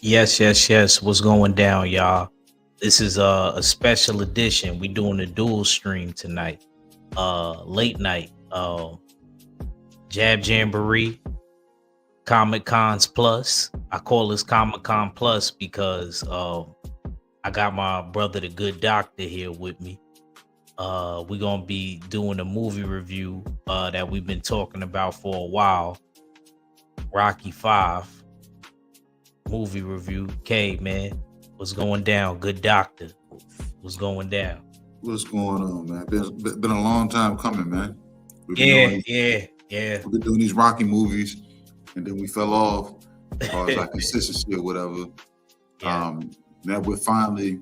Yes, yes, yes. What's going down, y'all? This is a special edition. We doing a dual stream tonight. Late night. Jab Jamboree, Comic Cons Plus. I call this Comic Con Plus because I got my brother, the good doctor, here with me. We're gonna be doing a movie review that we've been talking about for a while. Rocky 5 movie review. K, man, what's going down? Good doctor, what's going down? What's going on, man? Been a long time coming, man. Yeah. We've been doing these Rocky movies, and then we fell off as far as like consistency or whatever. Yeah. Now we're finally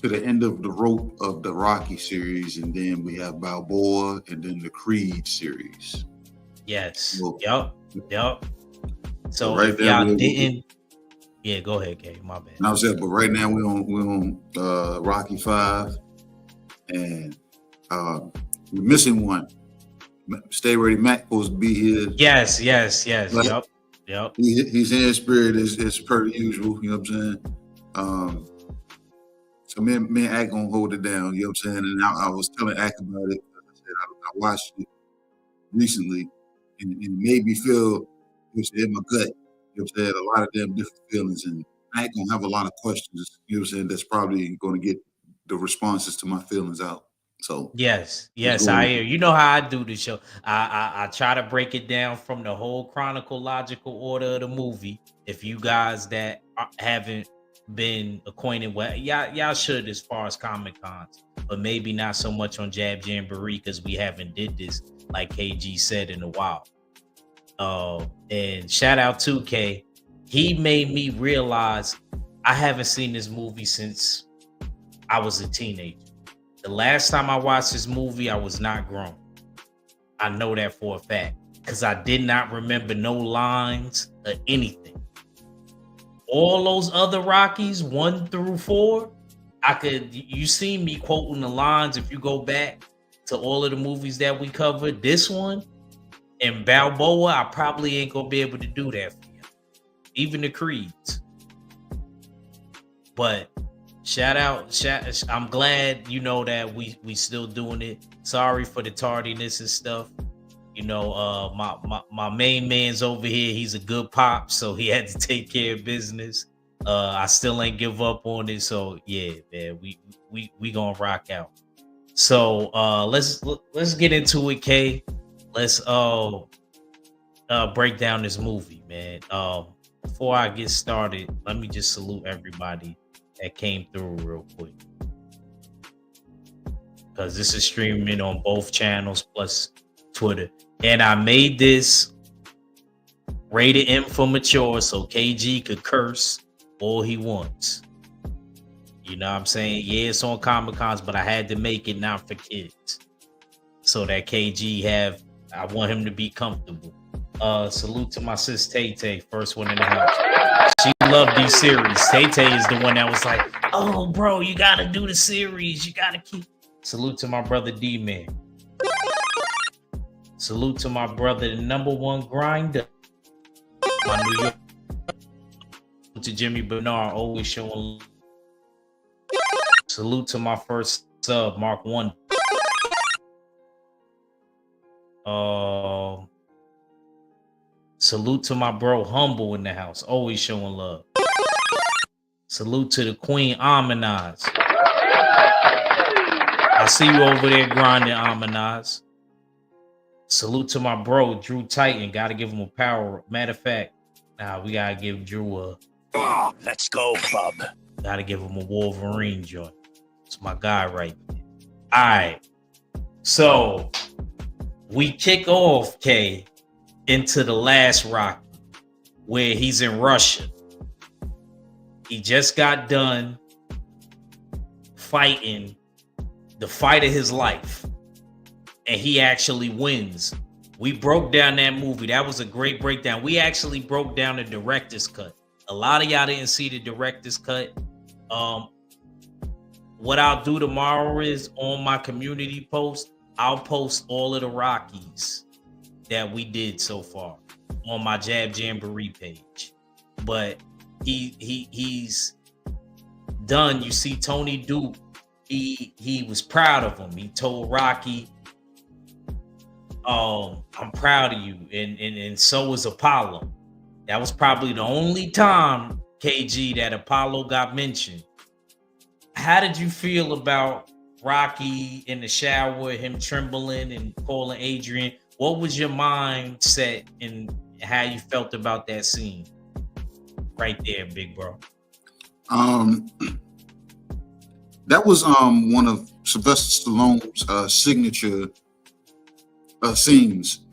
to the end of the rope of the Rocky series, and then we have Balboa, and then the Creed series. Yes. Well, Yep. So right if there, y'all didn't, yeah, go ahead, K. My bad. and I was saying, but right now we're on Rocky 5, and we're missing one. Stay Ready Mac supposed to be here. Yes. But Yep. He's in spirit as per usual. You know what I'm saying? So me and Ack gonna hold it down. You know what I'm saying? And I was telling Ack about it. I said I watched it recently, and it made me feel in my gut. You know what I'm saying? A lot of them different feelings, and I ain't gonna have a lot of questions. You know what I'm saying? That's probably gonna get the responses to my feelings out. So Yes, I hear. You know how I do the show. I try to break it down from the whole chronological order of the movie. If you guys that haven't been acquainted with, y'all should as far as Comic Cons, but maybe not so much on Jab Jamboree because we haven't did this like KG said in a while. And shout out to K. He made me realize I haven't seen this movie since I was a teenager. The last time I watched this movie, I was not grown. I know that for a fact because I did not remember no lines or anything. All those other Rockies, 1 through 4, you see me quoting the lines if you go back to all of the movies that we covered. This one and Balboa, I probably ain't gonna be able to do that for you. Even the Creeds. But shout out, I'm glad that we still doing it. Sorry for the tardiness and stuff. My main man's over here. He's a good pop, so he had to take care of business. I still ain't give up on it. So yeah, man, we gonna rock out. So let's get into it, K. Let's break down this movie, man. Before I get started, let me just salute everybody that came through real quick, because this is streaming on both channels plus Twitter, and I made this rated M for mature so KG could curse all he wants. You know what I'm saying? Yeah, it's on Comic Cons, but I had to make it not for kids so that KG I want him to be comfortable. Salute to my sis Tay Tay, first one in the house. She loved these series. Tay Tay is the one that was like, "Oh, bro, you gotta do the series. You gotta keep." Salute to my brother D-Man. Salute to my brother, the number one grinder. My New York to Jimmy Bernard, always showing. Salute to my first sub, Mark One. Salute to my bro Humble in the house, always showing love. Salute to the Queen Amanaz. I see you over there grinding, Amanaz. Salute to my bro Drew Titan. Gotta give him a power. Matter of fact, we gotta give Drew a. Let's go, bub. Gotta give him a Wolverine joint. It's my guy right there. All right. So we kick off, K, into the last Rocky, where he's in Russia. He just got done fighting the fight of his life, and he actually wins. We broke down that movie. That was a great breakdown. We actually broke down the director's cut. A lot of y'all didn't see the director's cut. What I'll do tomorrow is on my community post, I'll post all of the Rockies that we did so far on my Jab Jamboree page. But he's done. You see Tony Duke, he was proud of him. He told Rocky, I'm proud of you, and so was Apollo. That was probably the only time, KG, that Apollo got mentioned. How did you feel about Rocky in the shower, him trembling and calling Adrian? What was your mindset and how you felt about that scene right there, big bro? That was one of Sylvester Stallone's signature scenes.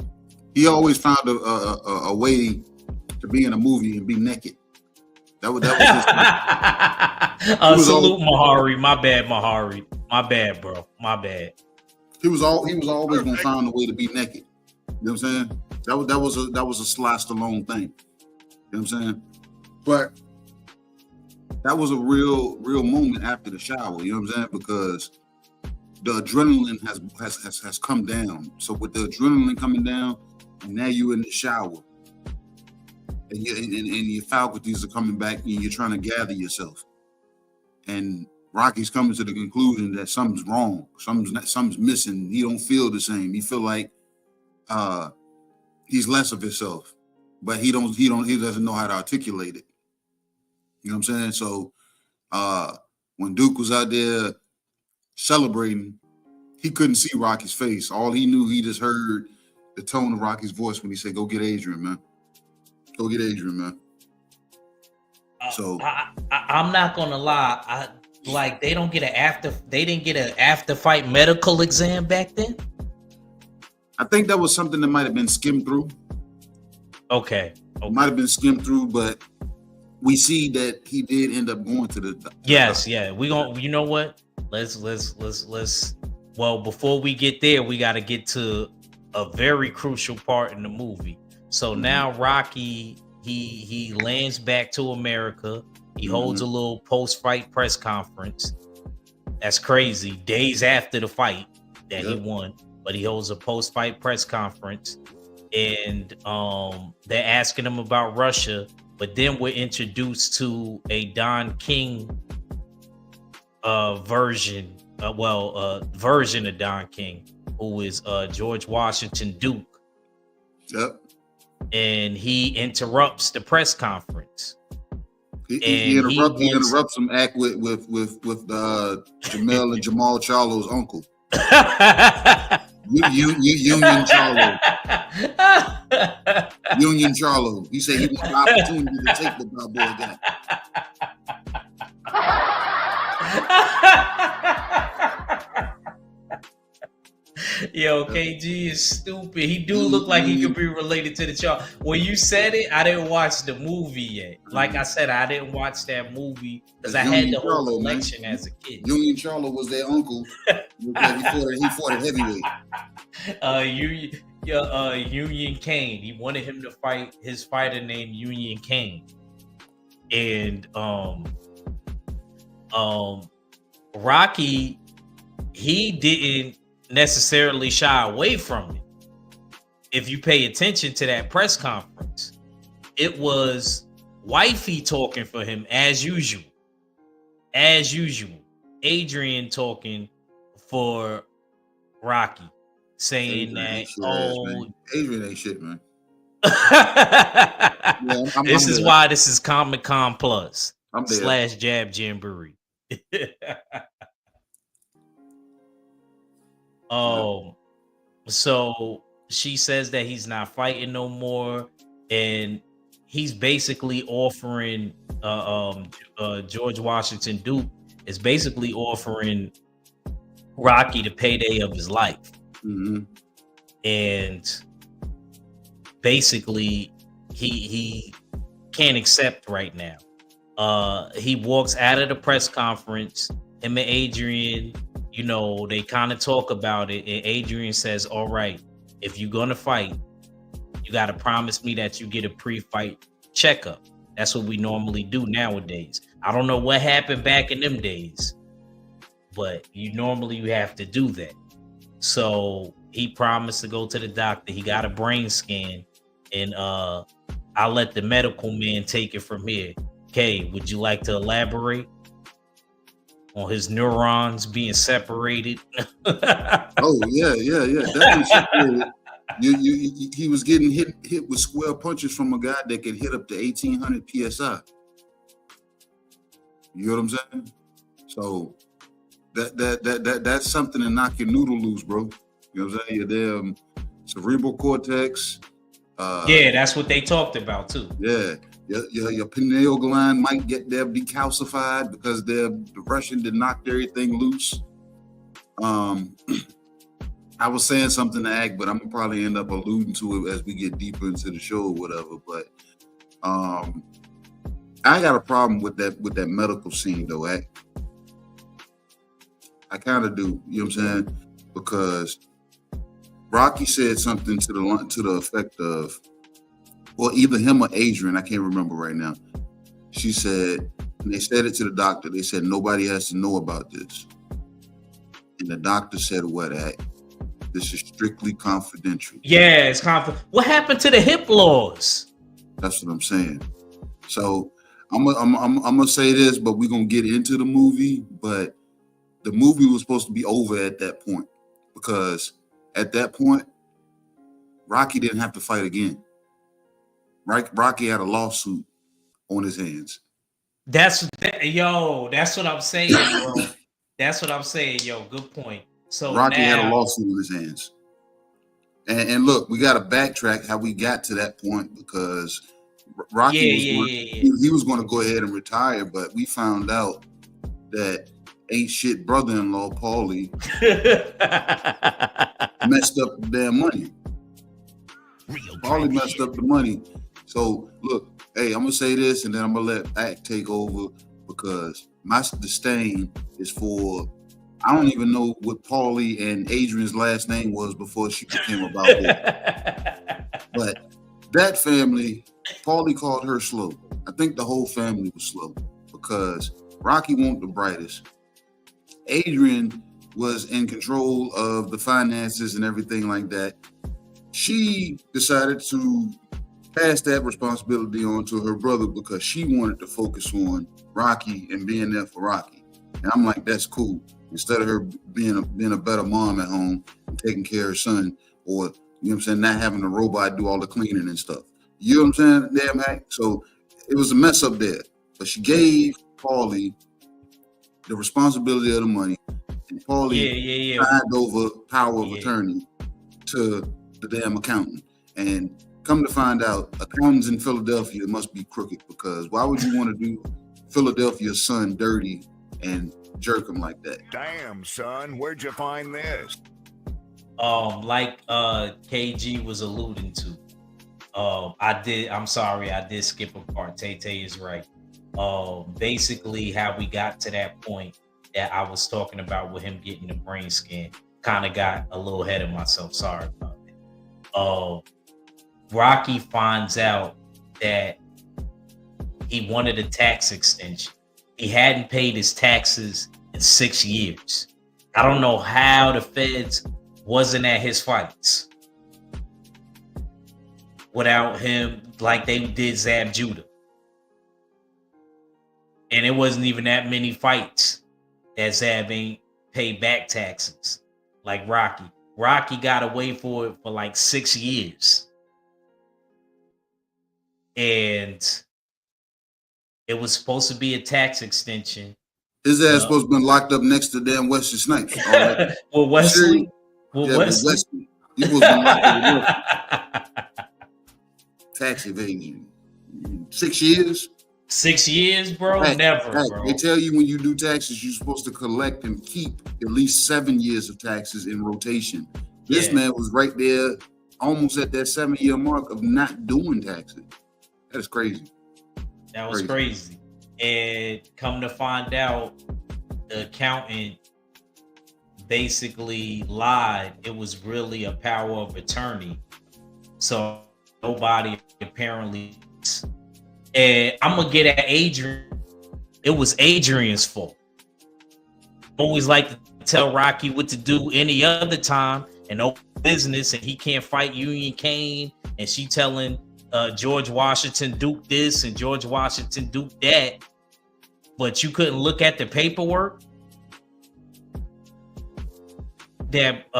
He always found a way to be in a movie and be naked. That was his salute Mahari. My bad, Mahari. My bad, bro. My bad. He was always gonna find a way to be naked. You know what I'm saying? That was a Sly Stallone thing. You know what I'm saying? But that was a real moment after the shower. You know what I'm saying? Because the adrenaline has come down. So with the adrenaline coming down, and now you're in the shower, and your faculties are coming back, and you're trying to gather yourself. And Rocky's coming to the conclusion that something's wrong, something's missing. He don't feel the same. He feel like he's less of himself, but he doesn't know how to articulate it. You know what I'm saying? So when Duke was out there celebrating, he couldn't see Rocky's face. All he knew, he just heard the tone of Rocky's voice when he said, "Go get Adrian, man. Go get Adrian, man." So I'm not gonna lie. They didn't get an after fight medical exam back then. I think that was something that might have been skimmed through. Okay. Might have been skimmed through, but we see that he did end up going to the. Yes, yeah. We gonna. You know what? Let's. Well, before we get there, we got to get to a very crucial part in the movie. So now Rocky, he lands back to America. He holds a little post-fight press conference. That's crazy. Days after the fight that he won, but he holds a post-fight press conference, and they're asking him about Russia. But then we're introduced to a Don King version of Don King, who is George Washington Duke. Yep. And he interrupts the press conference. He interrupts him act with Jamel and Jamal Charlo's uncle. Union Charlo. Union Charlo. He said he wanted the opportunity to take what my boy got. Yo, KG is stupid. He do look like he could be related to the child. When you said it, I didn't watch the movie yet. Like I said, I didn't watch that movie because I had the whole collection as a kid. Union Charlo was their uncle. He fought at heavyweight. Union Kane. He wanted him to fight his fighter named Union Kane. And Rocky, he didn't necessarily shy away from it. if you pay attention to that press conference, it was wifey talking for him as usual. As usual. Adrian talking for Rocky, saying Adrian that, ain't shit ass, man. Adrian ain't shit, man. Yeah, this I'm is there. why this is Comic Con Plus I'm there. / Jab Jamboree. So she says that he's not fighting no more, and he's basically offering George Washington Duke is basically offering Rocky the payday of his life. Mm-hmm. And basically he can't accept right now. He walks out of the press conference, him and Adrian, you know, they kind of talk about it, and Adrian says, all right, if you're gonna fight, you got to promise me that you get a pre-fight checkup. That's what we normally do nowadays. I don't know what happened back in them days, but you have to do that. So he promised to go to the doctor. He got a brain scan, and I'll let the medical man take it from here. Kay, would you like to elaborate on his neurons being separated? Oh yeah, definitely separated. He was getting hit with square punches from a guy that could hit up to 1800 psi. You know what I'm saying? So that's something to knock your noodle loose, bro. You know what I'm saying? Your damn cerebral cortex. Yeah, that's what they talked about too. Yeah, your pineal gland might get there decalcified because the Russian did knock everything loose. I was saying something to Ag, but I'm gonna probably end up alluding to it as we get deeper into the show or whatever. But I got a problem with that medical scene though, Ag. I kind of do, you know what I'm saying? Because Rocky said something to the effect of, well, either him or Adrian, I can't remember right now. She said, and they said it to the doctor, they said, nobody has to know about this. And the doctor said, what, Ag? This is strictly confidential. Yeah, it's confidential. What happened to the hip laws? That's what I'm saying. So I'm gonna say this, but we're gonna get into the movie. But the movie was supposed to be over at that point, because at that point, Rocky didn't have to fight again. Rocky had a lawsuit on his hands. That's what I'm saying, bro. That's what I'm saying, yo. Good point. So Rocky now, had a lawsuit in his hands. And look, we got to backtrack how we got to that point, because Rocky he was going to go ahead and retire, but we found out that ain't shit brother-in-law Paulie messed up the damn money. Paulie messed up the money. So look, hey, I'm gonna say this, and then I'm gonna let Act take over, because my disdain is for, I don't even know what Paulie and Adrian's last name was before she became about it. But that family, Paulie called her slow. I think the whole family was slow, because Rocky wasn't the brightest. Adrian was in control of the finances and everything like that. She decided to pass that responsibility on to her brother, because she wanted to focus on Rocky and being there for Rocky. And I'm like, that's cool. Instead of her being a better mom at home and taking care of her son, or, you know what I'm saying, not having a robot do all the cleaning and stuff. You know what I'm saying? Damn hack. So it was a mess up there. But she gave Paulie the responsibility of the money, and Paulie signed over power of attorney to the damn accountant. And come to find out, accountants in Philadelphia must be crooked, because why would you want to do Philadelphia's son dirty and jerk him like that? Damn, son, where'd you find this? Like KG was alluding to, I did skip a part. Tay is right. Basically how we got to that point that I was talking about with him getting the brain scan, kind of got a little ahead of myself. Sorry about it. Rocky finds out that he wanted a tax extension. He hadn't paid his taxes in 6 years. I don't know how the feds wasn't at his fights. without him, like they did Zab Judah. And it wasn't even that many fights that Zab ain't paid back taxes like Rocky. Rocky got away for it for like 6 years. And it was supposed to be a tax extension. His ass supposed to been locked up next to damn Wesley Snipes. All right. Well, Wesley. Well, Wesley. He was locked up. Tax evasion. 6 years. 6 years, bro. Never, bro. They tell you when you do taxes, you're supposed to collect and keep at least 7 years of taxes in rotation. This man was right there, almost at that 7-year mark of not doing taxes. That is crazy. That was crazy. And come to find out, the accountant basically lied. It was really a power of attorney. So nobody apparently. And I'm gonna get at Adrian. It was Adrian's fault. Always like to tell Rocky what to do any other time and no business, and he can't fight Union Kane. And she telling George Washington Duke this and George Washington Duke that. But you couldn't look at the paperwork that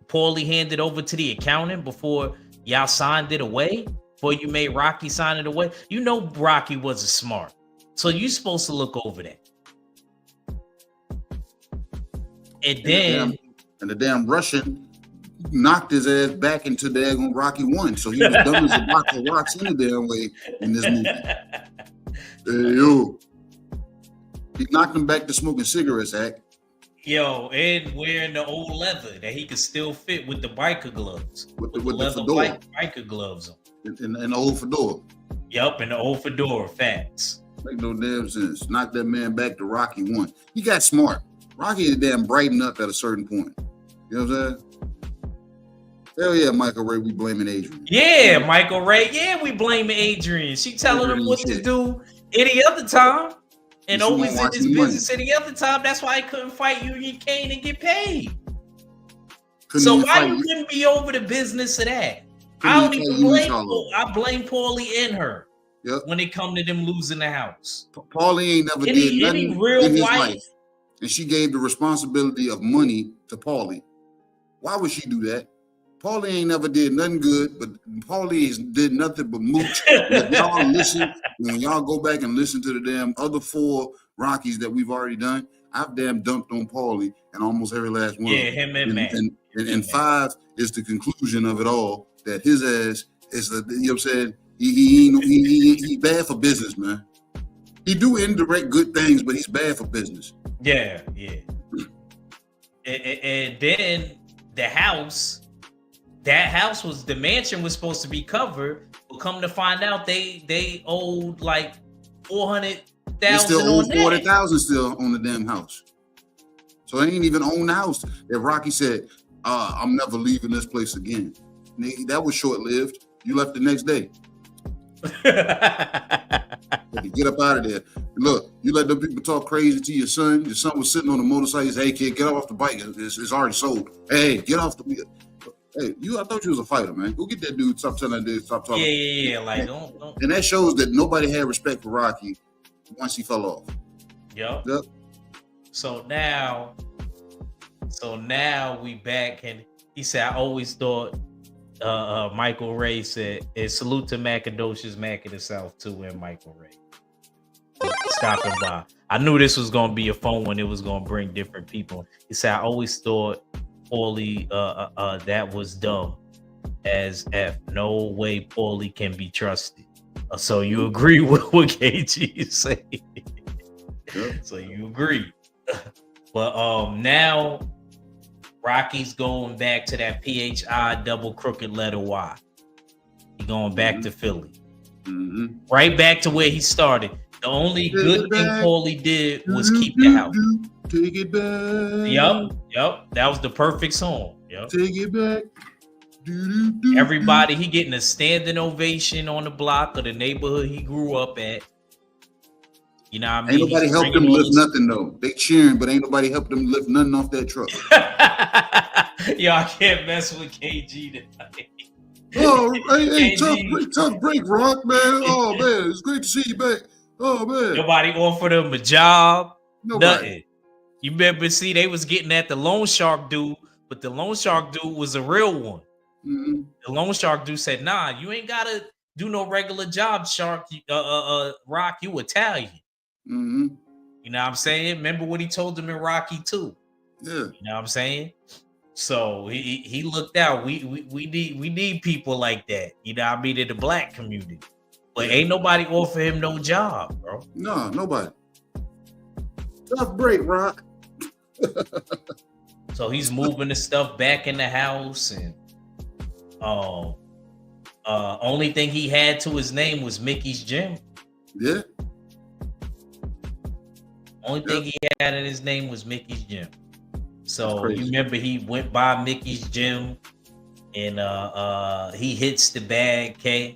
Paulie handed over to the accountant before y'all signed it away. Before you made Rocky sign it away, you know Rocky wasn't smart, so you supposed to look over that. And then the damn Russian knocked his ass back into the daggone Rocky 1, so he was dumb as a box of rocks in the damn way in this movie. Hey, yo, he knocked him back to smoking cigarettes, Act. Yo, and wearing the old leather that he could still fit with the biker gloves, with the leather fedora. biker gloves on. In the old fedora. Yup, in the old fedora, facts. Make no damn sense. Knock that man back to Rocky 1. He got smart. Rocky is damn brightened up at a certain point. You know what I'm saying? Hell yeah, Michael Ray, we blaming Adrian. Yeah, Michael Ray. Yeah, we blaming Adrian. She telling him what to do any other time. And always in his business any other time. That's why he couldn't fight Union Kane and get paid. So why you couldn't be over the business of that? I don't even blame Paulie. I blame Paulie and her when it come to them losing the house. Paulie ain't never did nothing in his life. And she gave the responsibility of money to Paulie. Why would she do that? Paulie ain't never did nothing good, but Paulie did nothing but mooch. If y'all listen, when y'all go back and listen to the damn other 4 Rockies that we've already done, I've damn dumped on Paulie and almost every last one. Yeah, him and Matt. And 5 is the conclusion of it all. That his ass is the, you know what I'm saying? He bad for business, man. He do indirect good things, but he's bad for business. Yeah. And then the house, the mansion was supposed to be covered, but come to find out they owed like $400,000. They still owe $40,000 still on the damn house. So they ain't even own the house. If Rocky said, I'm never leaving this place again. That was short-lived. You left the next day. Get up out of there. Look, you let them people talk crazy to your son. Your son was sitting on the motorcycle. He said, hey, kid, get off the bike. It's already sold. Hey, get off the wheel. Hey, I thought you was a fighter, man. Go get that dude. Stop telling that dude. Stop talking. Yeah. Like, don't. And that shows that nobody had respect for Rocky once he fell off. Yep. So now we back, and he said, I always thought. Michael Ray said, and salute to Macadocious Mac in the South too, and Michael Ray stopping by. I knew this was gonna be a fun one. It was gonna bring different people. He said, I always thought Paulie that was dumb as F. No way Paulie can be trusted. So you agree with what KG is saying? So you agree. But now Rocky's going back to that PHI double crooked letter Y. He going back to Philly. Right back to where he started. The only good thing Paulie did was keep the house. Take it back. Yep. That was the perfect song. Yep. Take it back. Everybody, he getting a standing ovation on the block of the neighborhood he grew up at. You know what I mean? Ain't nobody helped them lift nothing though. They cheering, but ain't nobody helped them lift nothing off that truck. Yo, I can't mess with KG tonight. Oh, hey, KG. tough break, Rock, man. Oh man, it's great to see you back. Oh man, Nobody offered him a job. nobody. Nothing. You remember? See, they was getting at the loan shark dude, but the loan shark dude was a real one. Mm-hmm. The loan shark dude said, "Nah, you ain't gotta do no regular job, Shark. Rock, you Italian." Mm-hmm. You know what I'm saying? Remember what he told them in Rocky 2. Yeah, You know what I'm saying? So he looked out. We need people like that. You know what I mean, in the black community. But Yeah. ain't nobody offer him no job, bro. no, nobody. Tough break, Rock. So he's moving the stuff back in the house, and only thing he had to his name was Mickey's Gym. Yeah, Only thing he had in his name was Mickey's Gym. So crazy. you remember he went by Mickey's Gym, and he hits the bag, K,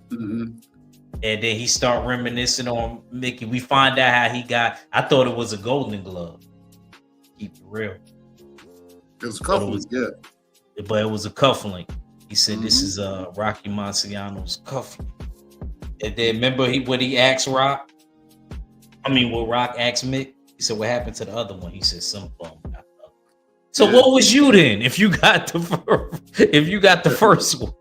mm-hmm. and then he start reminiscing on Mickey. We find out how he got. I thought it was a Golden Glove. Keep it real. It was a couple. Yeah, But it was a cufflink. He said, "This is Rocky Marciano's cufflink." And then remember when he asked Rock. I mean, when Rock asked Mick, he said, "What happened to the other one?" He said, "Some bum got the other." So Yeah. what was you then? If you got the first one,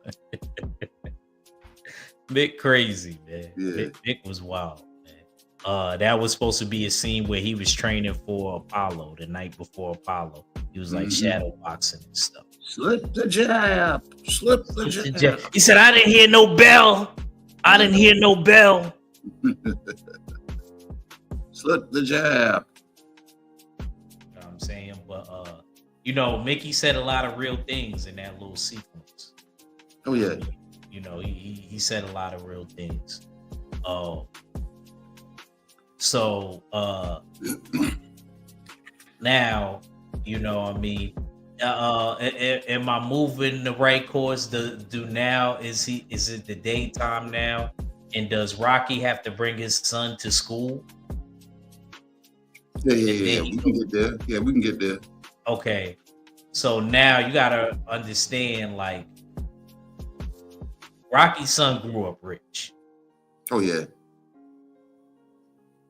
Mick crazy, man. Yeah. Mick was wild, man. That was supposed to be a scene where he was training for Apollo the night before Apollo. He was like shadow boxing and stuff. Slip the jab. Slip the jab. He said, "I didn't hear no bell. I didn't hear no bell." Slip the jab. You know what I'm saying? But Mickey said a lot of real things in that little sequence. Oh yeah. You know, he said a lot of real things. So now, you know what I mean? Am I moving the right course? Do now is it the daytime now? And does Rocky have to bring his son to school? Yeah. We can get there. Yeah, we can get there. Okay. So now you gotta understand, like, Rocky's son grew up rich. Oh yeah.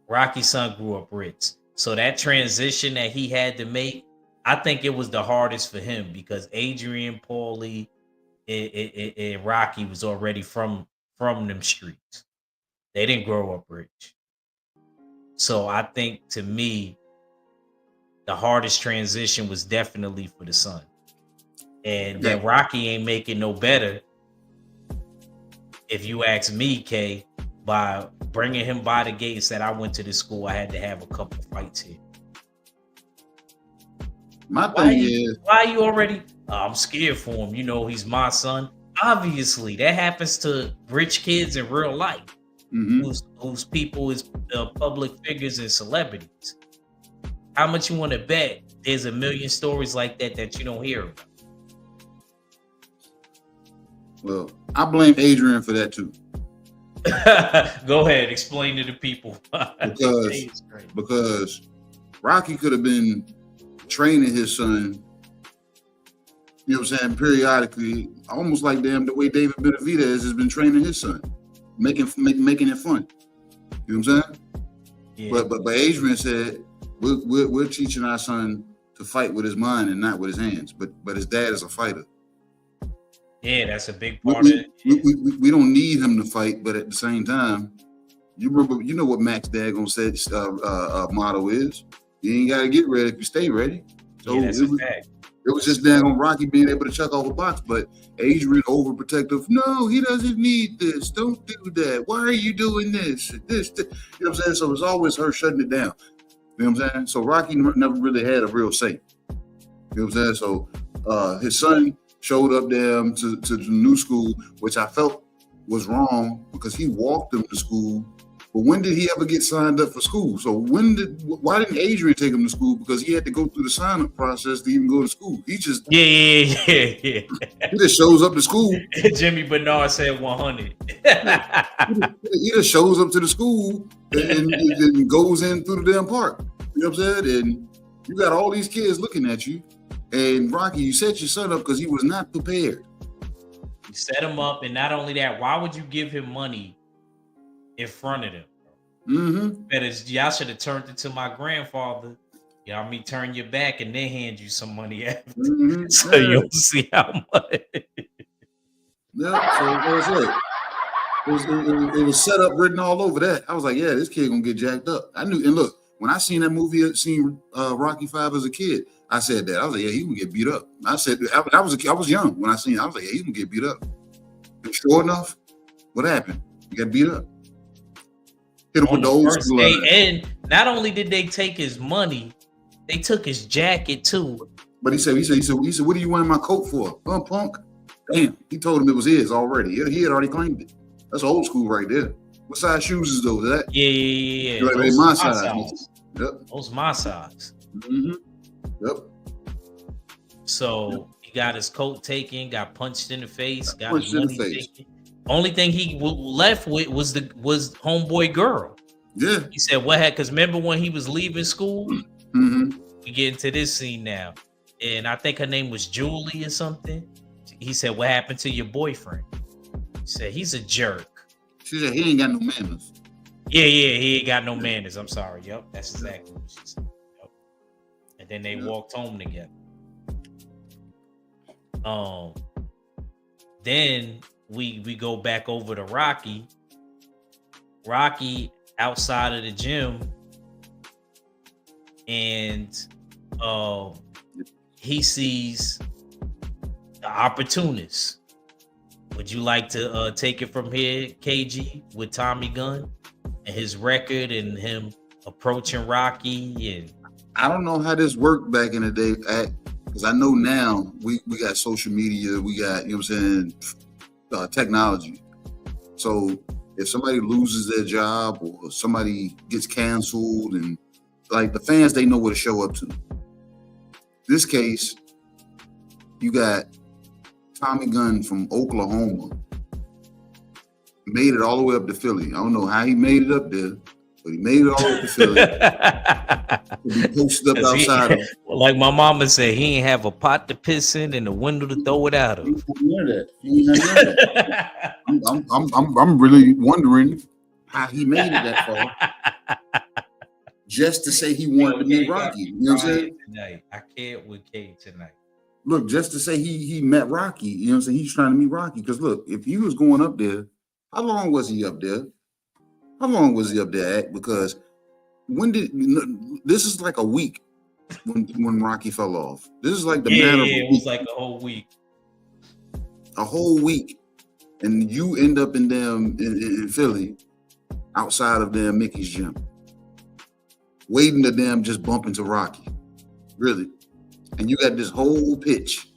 Rocky's son grew up rich. So that transition that he had to make, I think it was the hardest for him because Adrian, Paulie, and Rocky was already from them streets. They didn't grow up rich. So I think, to me, the hardest transition was definitely for the son. And then Rocky ain't making no better, if you ask me, K, by bringing him by the gate and said, "I went to this school, I had to have a couple fights here." My thing is, why you already? I'm scared for him. You know, he's my son. Obviously, that happens to rich kids in real life, whose people is public figures and celebrities. How much you want to bet there's a million stories like that you don't hear about? well, I blame Adrian for that too. Go ahead, explain to the people. Because Rocky could have been training his son, you know what I'm saying, periodically, almost like the way David Benavidez has been training his son, making it fun. You know what I'm saying? Yeah. But Adrian said, we're teaching our son to fight with his mind and not with his hands. But his dad is a fighter. Yeah, that's a big part of it. We don't need him to fight, but at the same time, you know what Max Dagon said motto is: you ain't got to get ready if you stay ready. So yeah, that's a fact. It was just down on Rocky being able to check off a box, but Adrian overprotective. No, he doesn't need this. Don't do that. Why are you doing this? This. You know what I'm saying? So it's always her shutting it down. You know what I'm saying? So Rocky never really had a real say. You know what I'm saying? So his son showed up there to the new school, which I felt was wrong because he walked him to school. But when did he ever get signed up for school? So why didn't Adrian take him to school? Because he had to go through the sign-up process to even go to school. He just He just shows up to school. Jimmy Bernard said 100. He just shows up to the school and goes in through the damn park. You know what I'm saying? And you got all these kids looking at you. And Rocky, you set your son up because he was not prepared. You set him up, and not only that, why would you give him money in front of them? Mm-hmm. Better, y'all should have turned it to my grandfather. You know what I mean? Turn your back and then hand you some money after. Mm-hmm. So you'll see how much. Yeah. So what was it? It was set up, written all over that. I was like, yeah, this kid gonna get jacked up. I knew. And look, when I seen that movie, seen Rocky V as a kid, I said that. I was like, yeah, he gonna get beat up. I said, I was young when I seen it. I was like, yeah, he gonna get beat up. And sure enough, what happened? He got beat up. Hit him with the old school. And not only did they take his money, they took his jacket too. But he said, what do you want my coat for? Oh, punk. Damn, he told him it was his already. He had already claimed it. That's old school right there. What size shoes is those? That? Yeah. Those my size. Yep. Those my size. Mm-hmm. Yep. So he got his coat taken, got punched in the face, got punched his money in the face. taken. Only thing he left with was homeboy girl. Yeah. He said, "What had?" Because remember when he was leaving school? Mm-hmm. We get into this scene now, and I think her name was Julie or something. He said, "What happened to your boyfriend?" He said, "He's a jerk." She said, "He ain't got no manners." Yeah, he ain't got no manners. I'm sorry. Yep, that's exactly what she said. Yep. And then they walked home together. Then we go back over to Rocky. Rocky outside of the gym, and he sees the opportunist. Would you like to take it from here, KG, with Tommy Gunn and his record and him approaching Rocky? And I don't know how this worked back in the day, because I know now we got social media, we got, you know what I'm saying, technology. So if somebody loses their job or somebody gets canceled, and like the fans, they know where to show up to. This case, you got Tommy Gunn from Oklahoma, made it all the way up to Philly. I don't know how he made it up there, but he made it all the way up to Philly. He posted up outside. Like my mama said, he ain't have a pot to piss in and a window to throw it out of. I'm really wondering how he made it that far. Just to say he wanted to meet Rocky. You know what I'm saying? Tonight. I can't with K tonight. Look, just to say he met Rocky, you know what I'm saying? He's trying to meet Rocky. Because look, if he was going up there, how long was he up there? How long was he up there at? Because this is like a week when Rocky fell off. This is like the matter of a it was like a whole week. A whole week. And you end up in Philly, outside of damn Mickey's gym, waiting to damn just bump into Rocky. Really. And you got this whole pitch.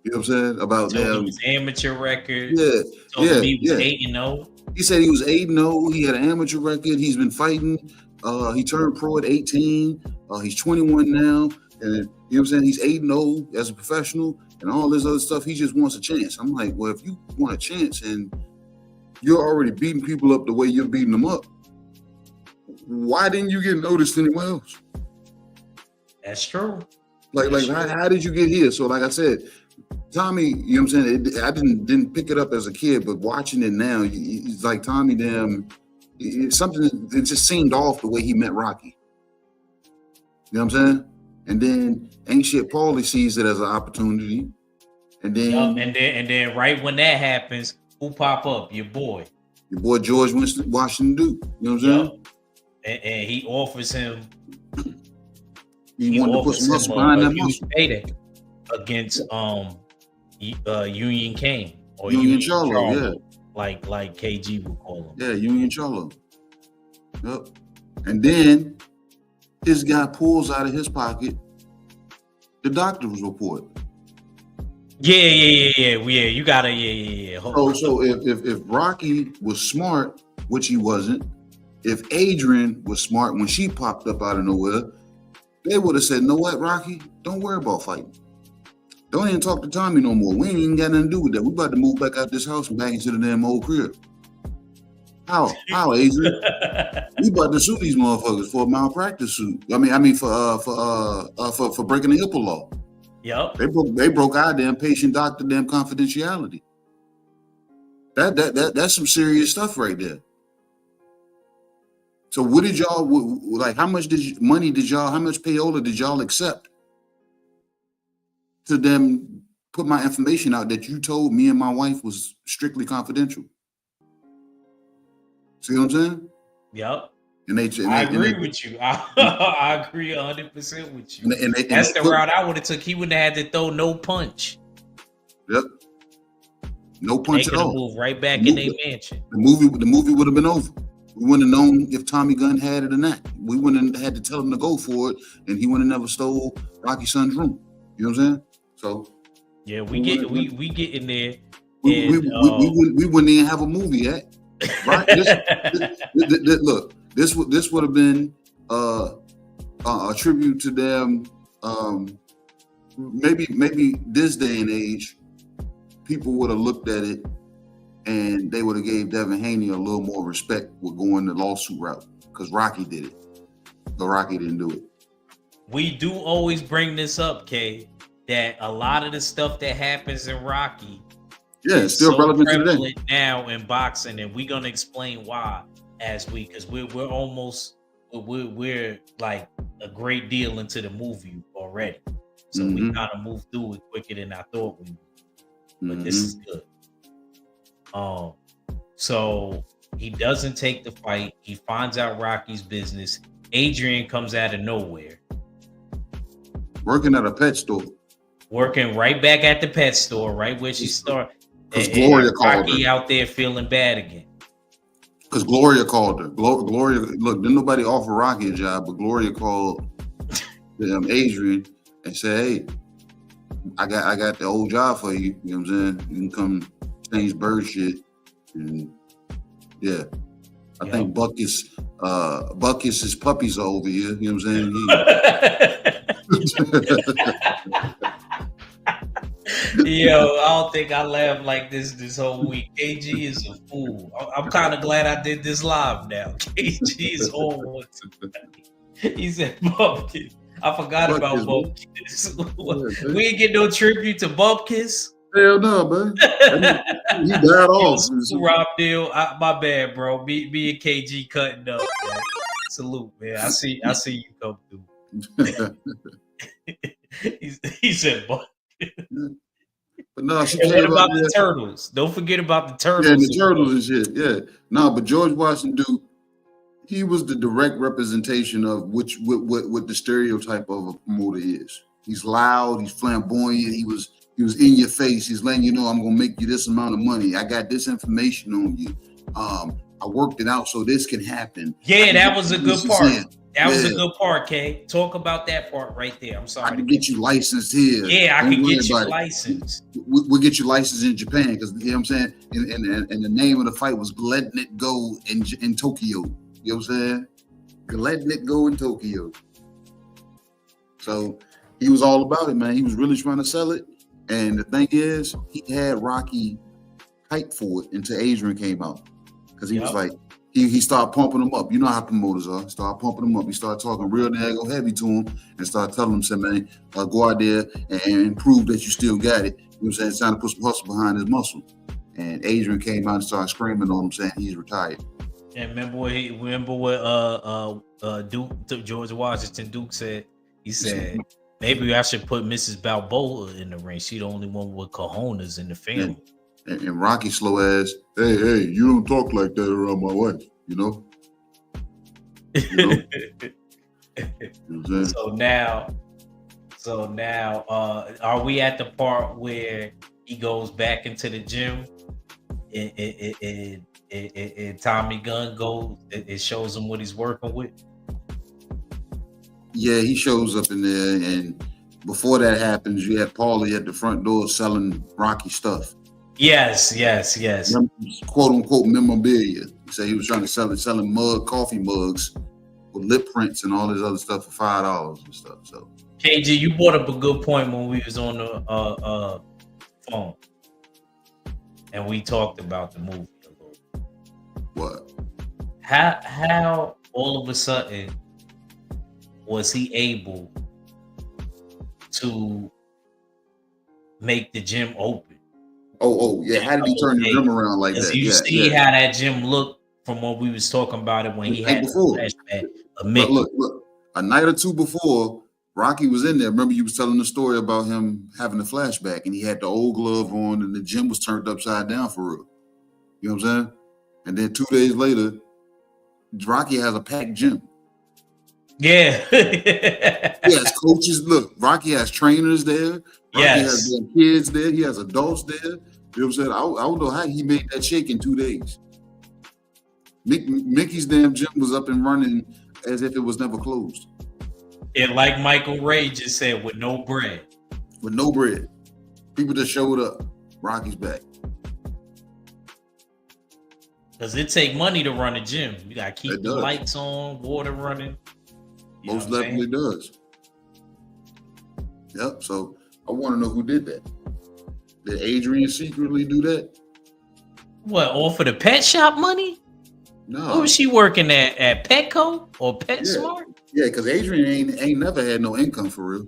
You know what I'm saying? About them. His amateur record. Yeah. He was 8-0. He said he was 8-0. He had an amateur record. He's been fighting. He turned pro at 18. He's 21 now. And you know what I'm saying? He's 8-0 as a professional and all this other stuff. He just wants a chance. I'm like, well, if you want a chance and you're already beating people up the way you're beating them up, why didn't you get noticed anywhere else? That's true. How did you get here? So like I said, Tommy, you know what I'm saying? I didn't pick it up as a kid, but watching it now, it's like Tommy it's something that just seemed off the way he met Rocky. You know what I'm saying? And then ain't shit Paulie sees it as an opportunity. And then and then right when that happens, who pop up? Your boy George Washington Duke. You know what I'm saying? And he offers him. He wanted to put some muscle behind that muscle. Against Union Kane or Union Charlo, yeah. Like KG would call him. Yeah, Union Charlo. Yep. And then this guy pulls out of his pocket the doctor's report. Yeah. You gotta, yeah. So if Rocky was smart, which he wasn't, if Adrian was smart when she popped up out of nowhere, they would have said, "Know what, Rocky? Don't worry about fighting. Don't even talk to Tommy no more. We ain't even got nothing to do with that. We about to move back out this house and back into the damn old crib." How, Adrian? We about to sue these motherfuckers for a malpractice suit. I mean for breaking the HIPAA law. Yep. They broke our damn patient doctor damn confidentiality. That's some serious stuff right there. So what did y'all like? How much how much payola did y'all accept to them put my information out that you told me and my wife was strictly confidential? See what I'm saying? Yep. I agree with you. I agree 100% with you. That's the route I would have took. He wouldn't have had to throw no punch. Yep. No punch at all. Move right back in their mansion. The movie would have been over. We wouldn't have known if Tommy Gunn had it or not. We wouldn't have had to tell him to go for it, and he would have never stole Rocky's son's room. You know what I'm saying? So yeah, we get in there. We wouldn't even have a movie yet. Right? Look, this would have been a tribute to them. Maybe this day and age, people would have looked at it and they would have gave Devin Haney a little more respect with going the lawsuit route because Rocky did it, but Rocky didn't do it. We do always bring this up, Kay, that a lot of the stuff that happens in Rocky, it's still so relevant today now in boxing, and we're gonna explain why because we're like a great deal into the movie already, so we kind of moved through it quicker than I thought we would. But this is good. So he doesn't take the fight. He finds out Rocky's business. Adrian comes out of nowhere. Working at a pet store. Working right back at the pet store, right where she started. Because Gloria called Rocky her. out there feeling bad again. Because Gloria called her. Gloria, look, didn't nobody offer Rocky a job, but Gloria called Adrian and said, "Hey, I got the old job for you. You know what I'm saying? You can come change bird shit." And yeah, I think Buckus is puppies are over here. You know what I'm saying? Yo, I don't think I laughed like this whole week. KG is a fool. I'm kind of glad I did this live now. KG is on one. He said Bupkis. I forgot about Bupkis. We ain't get no tribute to Bupkis. Hell no, man. He died off. Rob deal. My bad, bro. Me and KG cutting up. Man. Salute, man. I see you come through. he said Bupkis. But no, what about the turtles? Don't forget about the turtles. Yeah, the turtles and shit. Yeah. No, but George Washington Duke, he was the direct representation of what the stereotype of a promoter is. He's loud, he's flamboyant, he was in your face, he's letting you know I'm gonna make you this amount of money. I got this information on you. I worked it out so this can happen. Yeah, that was a good part. That was a good part, Kay. Talk about that part right there. I'm sorry. I can get you licensed here. Yeah, I can get you licensed. We'll get you licensed in Japan because you know what I'm saying. And the name of the fight was Letting It Go in Tokyo. You know what I'm saying? Letting It Go in Tokyo. So he was all about it, man. He was really trying to sell it. And the thing is, he had Rocky hyped for it until Adrian came out because he was like. He started pumping them up. You know how promoters are. Start pumping them up. He started talking real daggone heavy to him and started telling him, say, man, go out there and prove that you still got it. You know what I'm saying? It's time to put some hustle behind his muscle. And Adrian came out and started screaming on him, saying he's retired. And remember what George Washington Duke said? He said, maybe I should put Mrs. Balboa in the ring. She's the only one with cojones in the family. And Rocky slow ass, hey, you don't talk like that around my wife, you know? So now, are we at the part where he goes back into the gym and Tommy Gunn goes, it shows him what he's working with? Yeah, he shows up in there, and before that happens, you had Paulie at the front door selling Rocky stuff. Yes. Quote unquote memorabilia. He said he was trying to selling coffee mugs with lip prints and all this other stuff for $5 and stuff. So KG, you brought up a good point when we was on the phone and we talked about the movie a little. What? How all of a sudden was he able to make the gym open. Oh, yeah. How did he turn the gym around like Because that? you see how that gym looked from when we was talking about it when he had the flashback of Mickey. But look, a night or two before, Rocky was in there. Remember, you was telling the story about him having a flashback, and he had the old glove on, and the gym was turned upside down for real. You know what I'm saying? And then 2 days later, Rocky has a packed gym. Yeah. He has coaches. Look, Rocky has trainers there. Rocky has kids there. He has adults there. You know what I'm saying? I don't know how he made that shake in 2 days. Mickey's damn gym was up and running as if it was never closed. And like Michael Ray just said, with no bread. With no bread. People just showed up. Rocky's back. Because it take money to run a gym. You got to keep the lights on, water running. Most definitely does. Yep. So I want to know who did that. Did Adrian secretly do that? What, offer the pet shop money? No. Who was she working at Petco or PetSmart? Yeah, because Adrian ain't never had no income for real.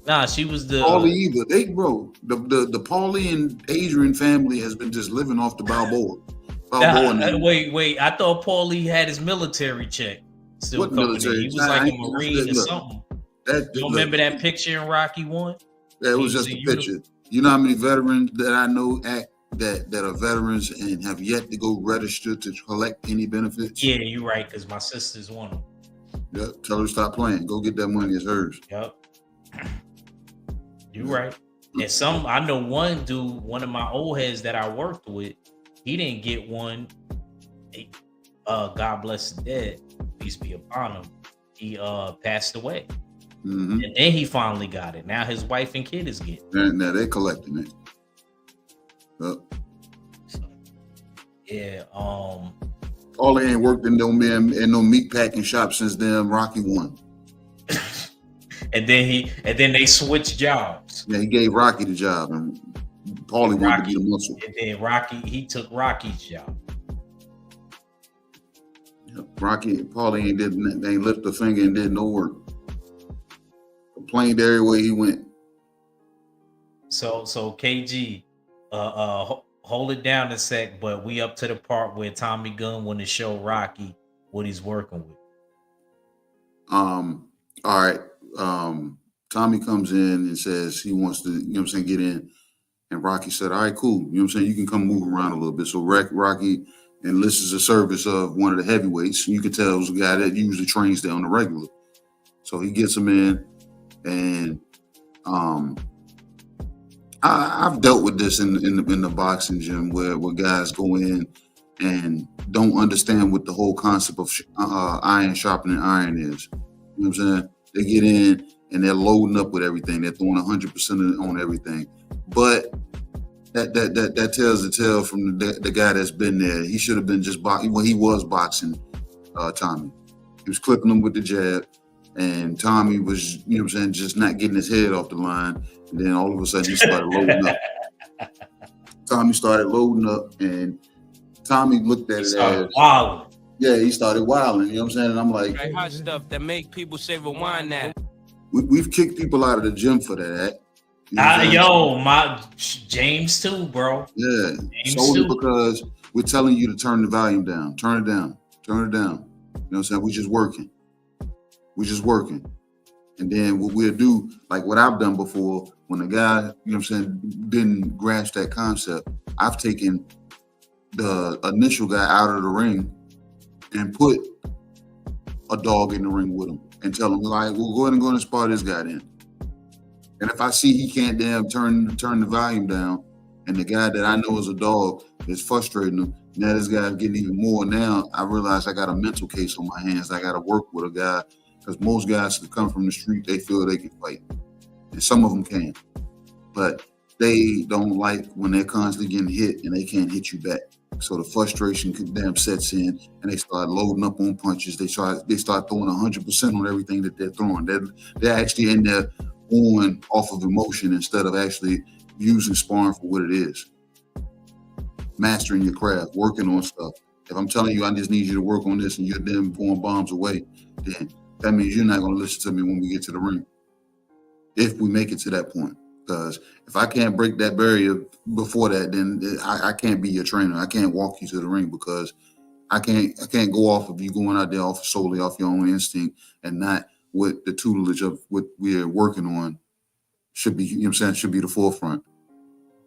Nah, she was the Paulie either. The Paulie and Adrian family has been just living off the Balboa. Wait. I thought Paulie had his military check still what coming military? in. He was like a Marine or something. You remember that picture in Rocky 1? That was just a picture. You know how many veterans that I know that are veterans and have yet to go register to collect any benefits? Yeah, you're right, because my sister's one of them. Yep. Tell her to stop playing. Go get that money. It's hers. Yep. You're right. And I know one dude, one of my old heads that I worked with, he didn't get one. God bless the dead. Peace be upon him. He passed away. Mm-hmm. And then he finally got it. Now his wife and kid is getting it. Now they're collecting it. Yep. So, yeah. All they ain't worked in no meat packing shop since damn Rocky 1. and then they switched jobs. Yeah, he gave Rocky the job, and Paulie wanted to be the muscle. And then he took Rocky's job. Yep. Paulie ain't lift a finger and did no work. Complained everywhere he went. So KG, hold it down a sec, but we up to the part where Tommy Gunn want to show Rocky what he's working with. All right. Tommy comes in and says he wants to, get in. And Rocky said, all right, cool. You can come move around a little bit. So Rocky enlists the service of one of the heavyweights. You can tell it was a guy that usually trains there on the regular. So he gets him in, and I've dealt with this in the boxing gym where guys go in and don't understand what the whole concept of iron sharpening iron is. You know what I'm saying? They get in and they're loading up with everything. They're throwing 100% on everything. But that tells the tale from the guy that's been there. He should have been just boxing. Well, he was boxing Tommy. He was clipping him with the jab. And Tommy was, just not getting his head off the line. And then all of a sudden he started loading up. Tommy started loading up, and Tommy looked at it as wilding. Yeah, he started wilding. You know what I'm saying? And I'm like, hot stuff that make people say rewind that. We've kicked people out of the gym for that. My James too, bro. Yeah, solely because we're telling you to turn the volume down. Turn it down. You know what I'm saying? We're just working. And then what we'll do, like what I've done before, when a guy, didn't grasp that concept, I've taken the initial guy out of the ring and put a dog in the ring with him and tell him, like, we'll go ahead and go and spar this guy then. And if I see he can't damn turn the volume down, and the guy that I know is a dog is frustrating him, now this guy's getting even more. Now I realize I got a mental case on my hands. I got to work with a guy, because most guys that come from the street, they feel they can fight. And some of them can. But they don't like when they're constantly getting hit and they can't hit you back. So the frustration damn sets in, and they start loading up on punches. They start throwing 100% on everything that they're throwing. They're actually in there going off of emotion instead of actually using sparring for what it is. Mastering your craft, working on stuff. If I'm telling you I just need you to work on this and you're then pouring bombs away, then that means you're not going to listen to me when we get to the ring. If we make it to that point. Because if I can't break that barrier before that, then I can't be your trainer. I can't walk you to the ring because I can't go off of you going out there solely off your own instinct and not what the tutelage of what we're working on should be, you know what I'm saying, should be the forefront.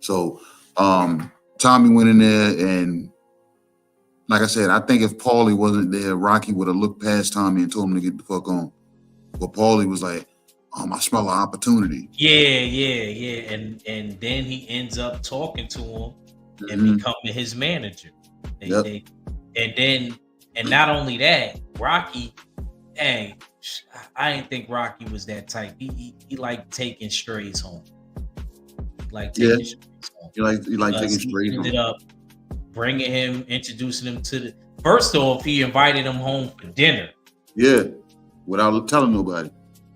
So Tommy went in there, and like I said, I think if Paulie wasn't there, Rocky would have looked past Tommy and told him to get the fuck on. But Paulie was like, I smell an opportunity. Yeah. And then he ends up talking to him and becoming his manager. And not only that, Rocky, I didn't think Rocky was that type. He liked taking strays home. Taking strays home. You like taking strays home. Ended up bringing him, introducing him to the. First off, he invited him home for dinner. Yeah, without telling nobody.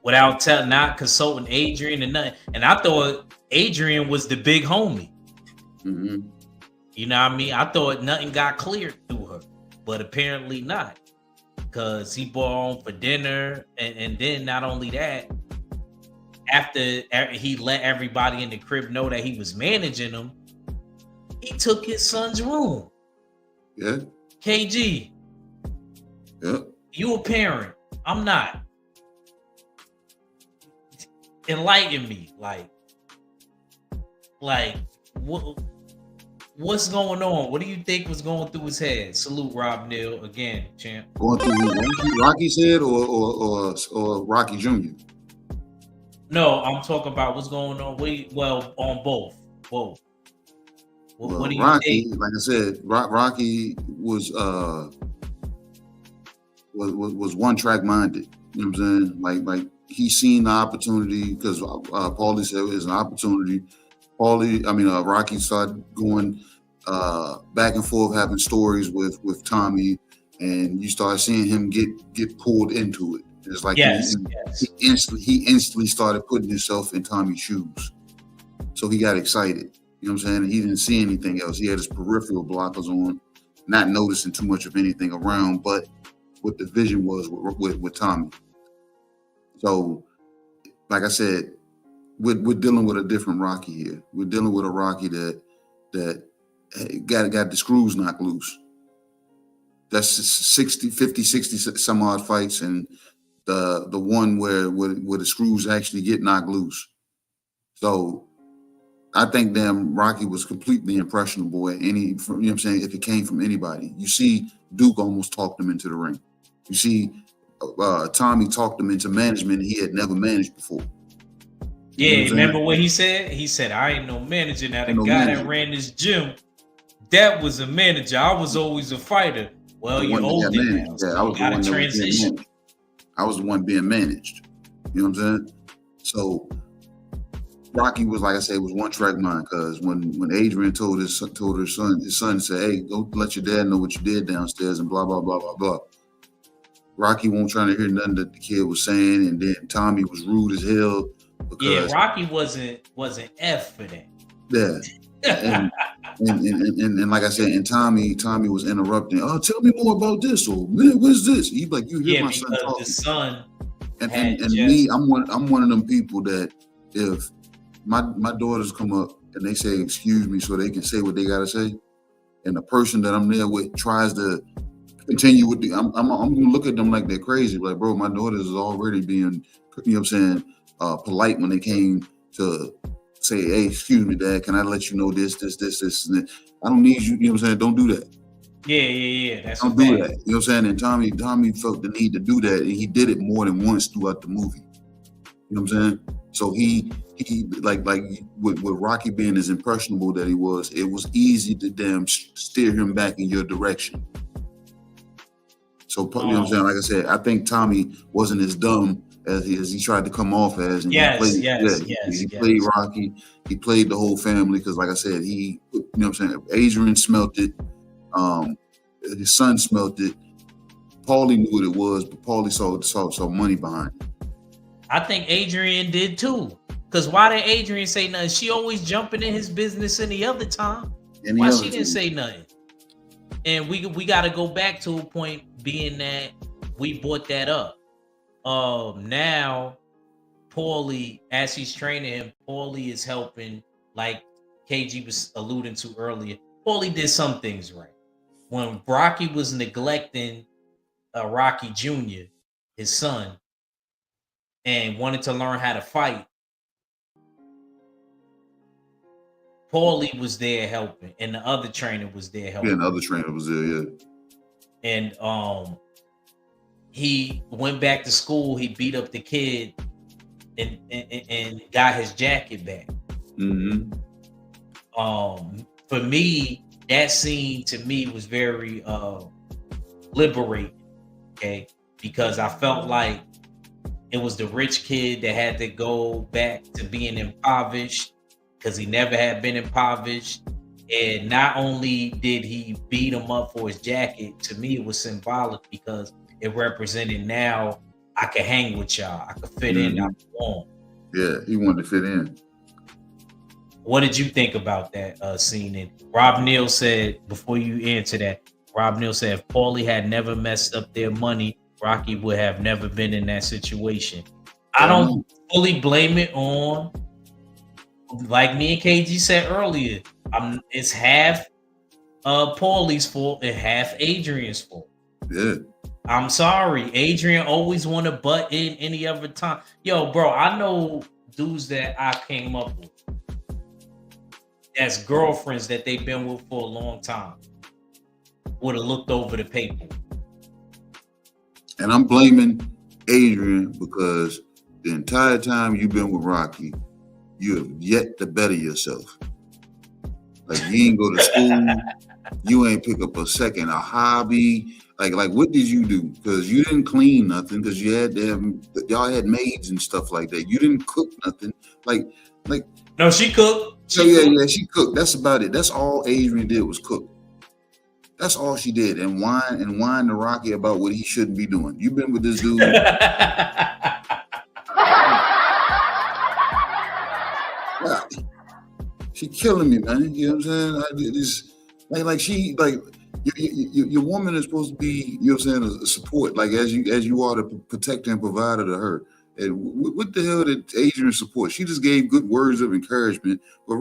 Not consulting Adrian and nothing. And I thought Adrian was the big homie. Mm-hmm. You know what I mean? I thought nothing got cleared through her, but apparently not. Because he brought home for dinner, and then not only that, after he let everybody in the crib know that he was managing them, he took his son's room. Yeah. KG. Yeah. You a parent. I'm not. Enlighten me. What's going on? What do you think was going through his head? Salute Rob Neal again, champ. Going through Rocky's head or Rocky Jr.? No, I'm talking about what's going on. On both. What do you Rocky, think? like I said, Rocky was one track minded. You know what I'm saying? Like he seen the opportunity because Paulie said it was an opportunity. Rocky started going back and forth, having stories with Tommy, and you start seeing him get pulled into it. It's like he instantly started putting himself in Tommy's shoes. So he got excited. You know what I'm saying? And he didn't see anything else. He had his peripheral blockers on, not noticing too much of anything around, but what the vision was with Tommy. So, like I said, we're dealing with a different Rocky here. We're dealing with a Rocky that got the screws knocked loose. That's 50, 60 some odd fights, and the one where the screws actually get knocked loose. So I think Rocky was completely impressionable at you know what I'm saying, if it came from anybody. You see Duke almost talked him into the ring. You see Tommy talked him into management he had never managed before. Yeah, remember what he said? He said, I ain't no manager. Now the guy that ran this gym, that was a manager. I was always a fighter. Well, you're older now. Yeah, I was the one transition. I was the one being managed. You know what I'm saying? So Rocky was, like I said, was one track mind, because when Adrian told his son said, hey, go let your dad know what you did downstairs and blah, blah, blah, blah, blah. Rocky won't trying to hear nothing that the kid was saying, and then Tommy was rude as hell. Because, Rocky wasn't F for that. Yeah. and like I said, and Tommy was interrupting. Oh, tell me more about this. Or what's this? He's like, you hear my son talking. The son and me, I'm one of them people that if my daughters come up and they say excuse me so they can say what they gotta say, and the person that I'm there with tries to continue with I'm gonna look at them like they're crazy. Like, bro, my daughters is already being, you know what I'm saying, polite when they came to say, hey, excuse me, Dad, can I let you know this, and that? I don't need you, you know what I'm saying? Don't do that. Yeah. That's don't do that. You know what I'm saying? And Tommy felt the need to do that, and he did it more than once throughout the movie. You know what I'm saying? So he like with Rocky being as impressionable that he was, it was easy to damn steer him back in your direction. So you know what I'm saying? Like I said, I think Tommy wasn't as dumb as he tried to come off as. And he played Rocky. He played the whole family because, like I said, you know what I'm saying? Adrian smelt it. His son smelt it. Paulie knew what it was, but Paulie saw money behind it. I think Adrian did too. Because why did Adrian say nothing? She always jumping in his business any other time. Why she didn't say nothing? And we got to go back to a point being that we brought that up. Now Paulie, as he's training him, Paulie is helping, like KG was alluding to earlier. Paulie did some things right. When Rocky was neglecting Rocky Jr., his son, and wanted to learn how to fight, Paulie was there helping, and the other trainer was there helping. Yeah, and the other trainer was there, yeah. And he went back to school. He beat up the kid and got his jacket back. Mm-hmm. For me, that scene to me was very liberating. Okay, because I felt like it was the rich kid that had to go back to being impoverished because he never had been impoverished. And not only did he beat him up for his jacket, to me it was symbolic because it represented now I could hang with y'all. I could fit in. I belong. Yeah, he wanted to fit in. What did you think about that scene? And Rob Neal said, before you answer that, Rob Neal said, if Paulie had never messed up their money, Rocky would have never been in that situation. I don't fully blame it on, like me and KG said earlier, it's half Paulie's fault and half Adrian's fault. Yeah. I'm sorry. Adrian always want to butt in any other time. Yo, bro, I know dudes that I came up with as girlfriends that they've been with for a long time would have looked over the paper. And I'm blaming Adrian because the entire time you've been with Rocky, you have yet to better yourself. Like you ain't go to school, you ain't pick up a hobby. Like what did you do? Because you didn't clean nothing because you had y'all had maids and stuff like that. You didn't cook nothing. Like no, she cooked. Yeah, she cooked. That's about it. That's all Adrian did was cook. That's all she did, and whine to Rocky about what he shouldn't be doing. You've been with this dude. Wow. She killing me, man. You know what I'm saying? Your woman is supposed to be, you know what I'm saying, a support, like as you are the protector and provider to her. And what the hell did Adrian support? She just gave good words of encouragement, but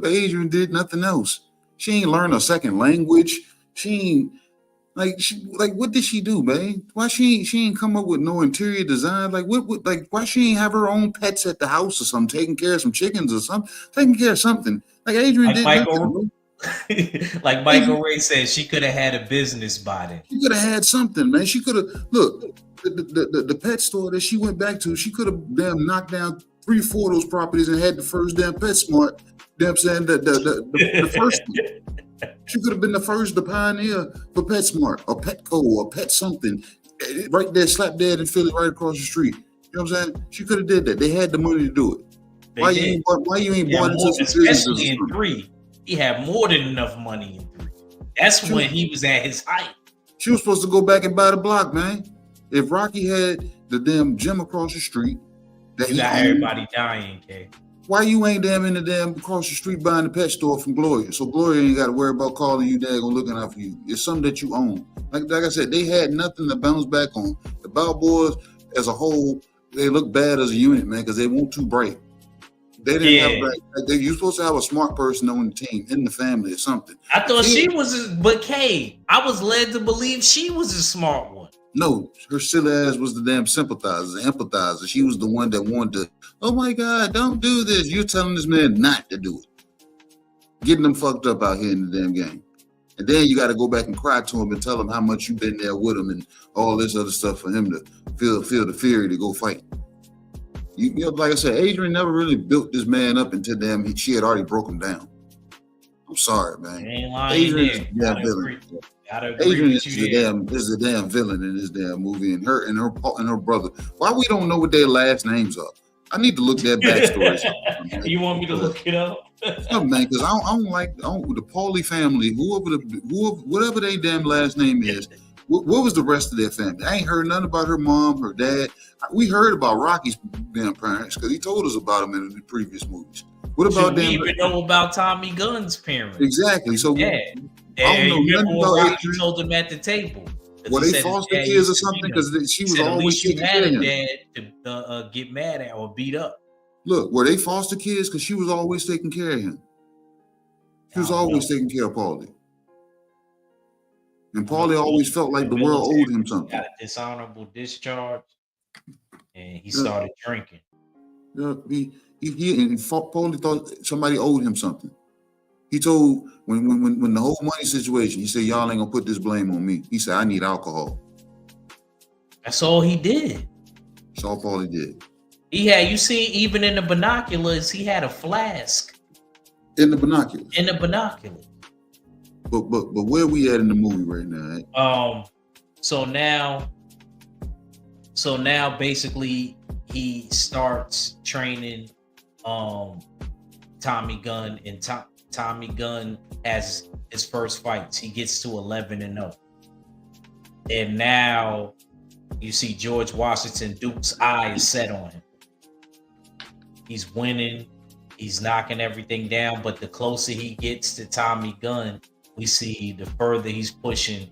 Adrian did nothing else. She ain't learned a second language. She ain't what did she do, man? Why she ain't come up with no interior design? Why she ain't have her own pets at the house or something, taking care of some chickens or something, taking care of something? Like Adrian did nothing. Like Michael Ray said, she could have had a business by then. She could have had something, man. She could have the pet store that she went back to. She could have damn knocked down 3-4 of those properties and had the first damn PetSmart. Damn saying the first one. She could have been the pioneer for PetSmart or Petco or Pet something, right there, slap dead in Philly, right across the street. You know what I'm saying? She could have did that. They had the money to do it. Why you ain't bought into some especially in 3? He had more than enough money in 3. That's when he was at his height. She was supposed to go back and buy the block, man. If Rocky had the damn gym across the street, that you got everybody dying, K. Why you ain't damn in the damn across the street buying the pet store from Gloria? So Gloria ain't got to worry about calling you daggone looking out for you. It's something that you own. Like I said, they had nothing to bounce back on. The Balboas as a whole, they look bad as a unit, man, because they weren't too bright. They didn't have you're supposed to have a smart person on the team, in the family or something. I thought she was, but Kay, I was led to believe she was a smart one. No, her silly ass was the damn sympathizer, empathizer. She was the one that wanted to, oh my God, don't do this. You're telling this man not to do it. Getting them fucked up out here in the damn game. And then you got to go back and cry to him and tell him how much you've been there with him and all this other stuff for him to feel the fury to go fight. You know, like I said, Adrian never really built this man up until she had already broke him down. I'm sorry, man. Adrian is the villain. Adrian is the damn villain in this damn movie, and her brother. Why we don't know what their last names are? I need to look their backstories. You want me to look it up? No, man, because I don't like the Paulie family, whatever their damn last name is. What was the rest of their family? I ain't heard nothing about her mom, her dad. We heard about Rocky's damn parents because he told us about them in the previous movies. What about them? We even know about Tommy Gunn's parents. Exactly. So yeah. I don't know nothing about Rocky told him at the table. Were he they said his foster dad kids or used to something? beat him. Because she He was said at always least you taking had care of a him. dad to get mad at or beat up. Look, were they foster kids? Because she was always taking care of him. She was I don't always know. taking care of Paulie. And I know Paulie always felt like the world owed him He something. got a dishonorable discharge, and he Yeah. started drinking. Yeah, Paulie thought somebody owed him something. He told when the whole money situation, he said, "Y'all ain't gonna put this blame on me." He said, "I need alcohol." That's all he did. That's all Paulie did. He had, you see, even in the binoculars, he had a flask In the binoculars. in the binoculars. But where we at in the movie right now? Eh? So now basically he starts training Tommy Gunn, and Tommy Gunn has his first fights. He gets to 11-0. And now you see George Washington Duke's eye is set on him. He's winning, he's knocking everything down, but the closer he gets to Tommy Gunn, we see the further he's pushing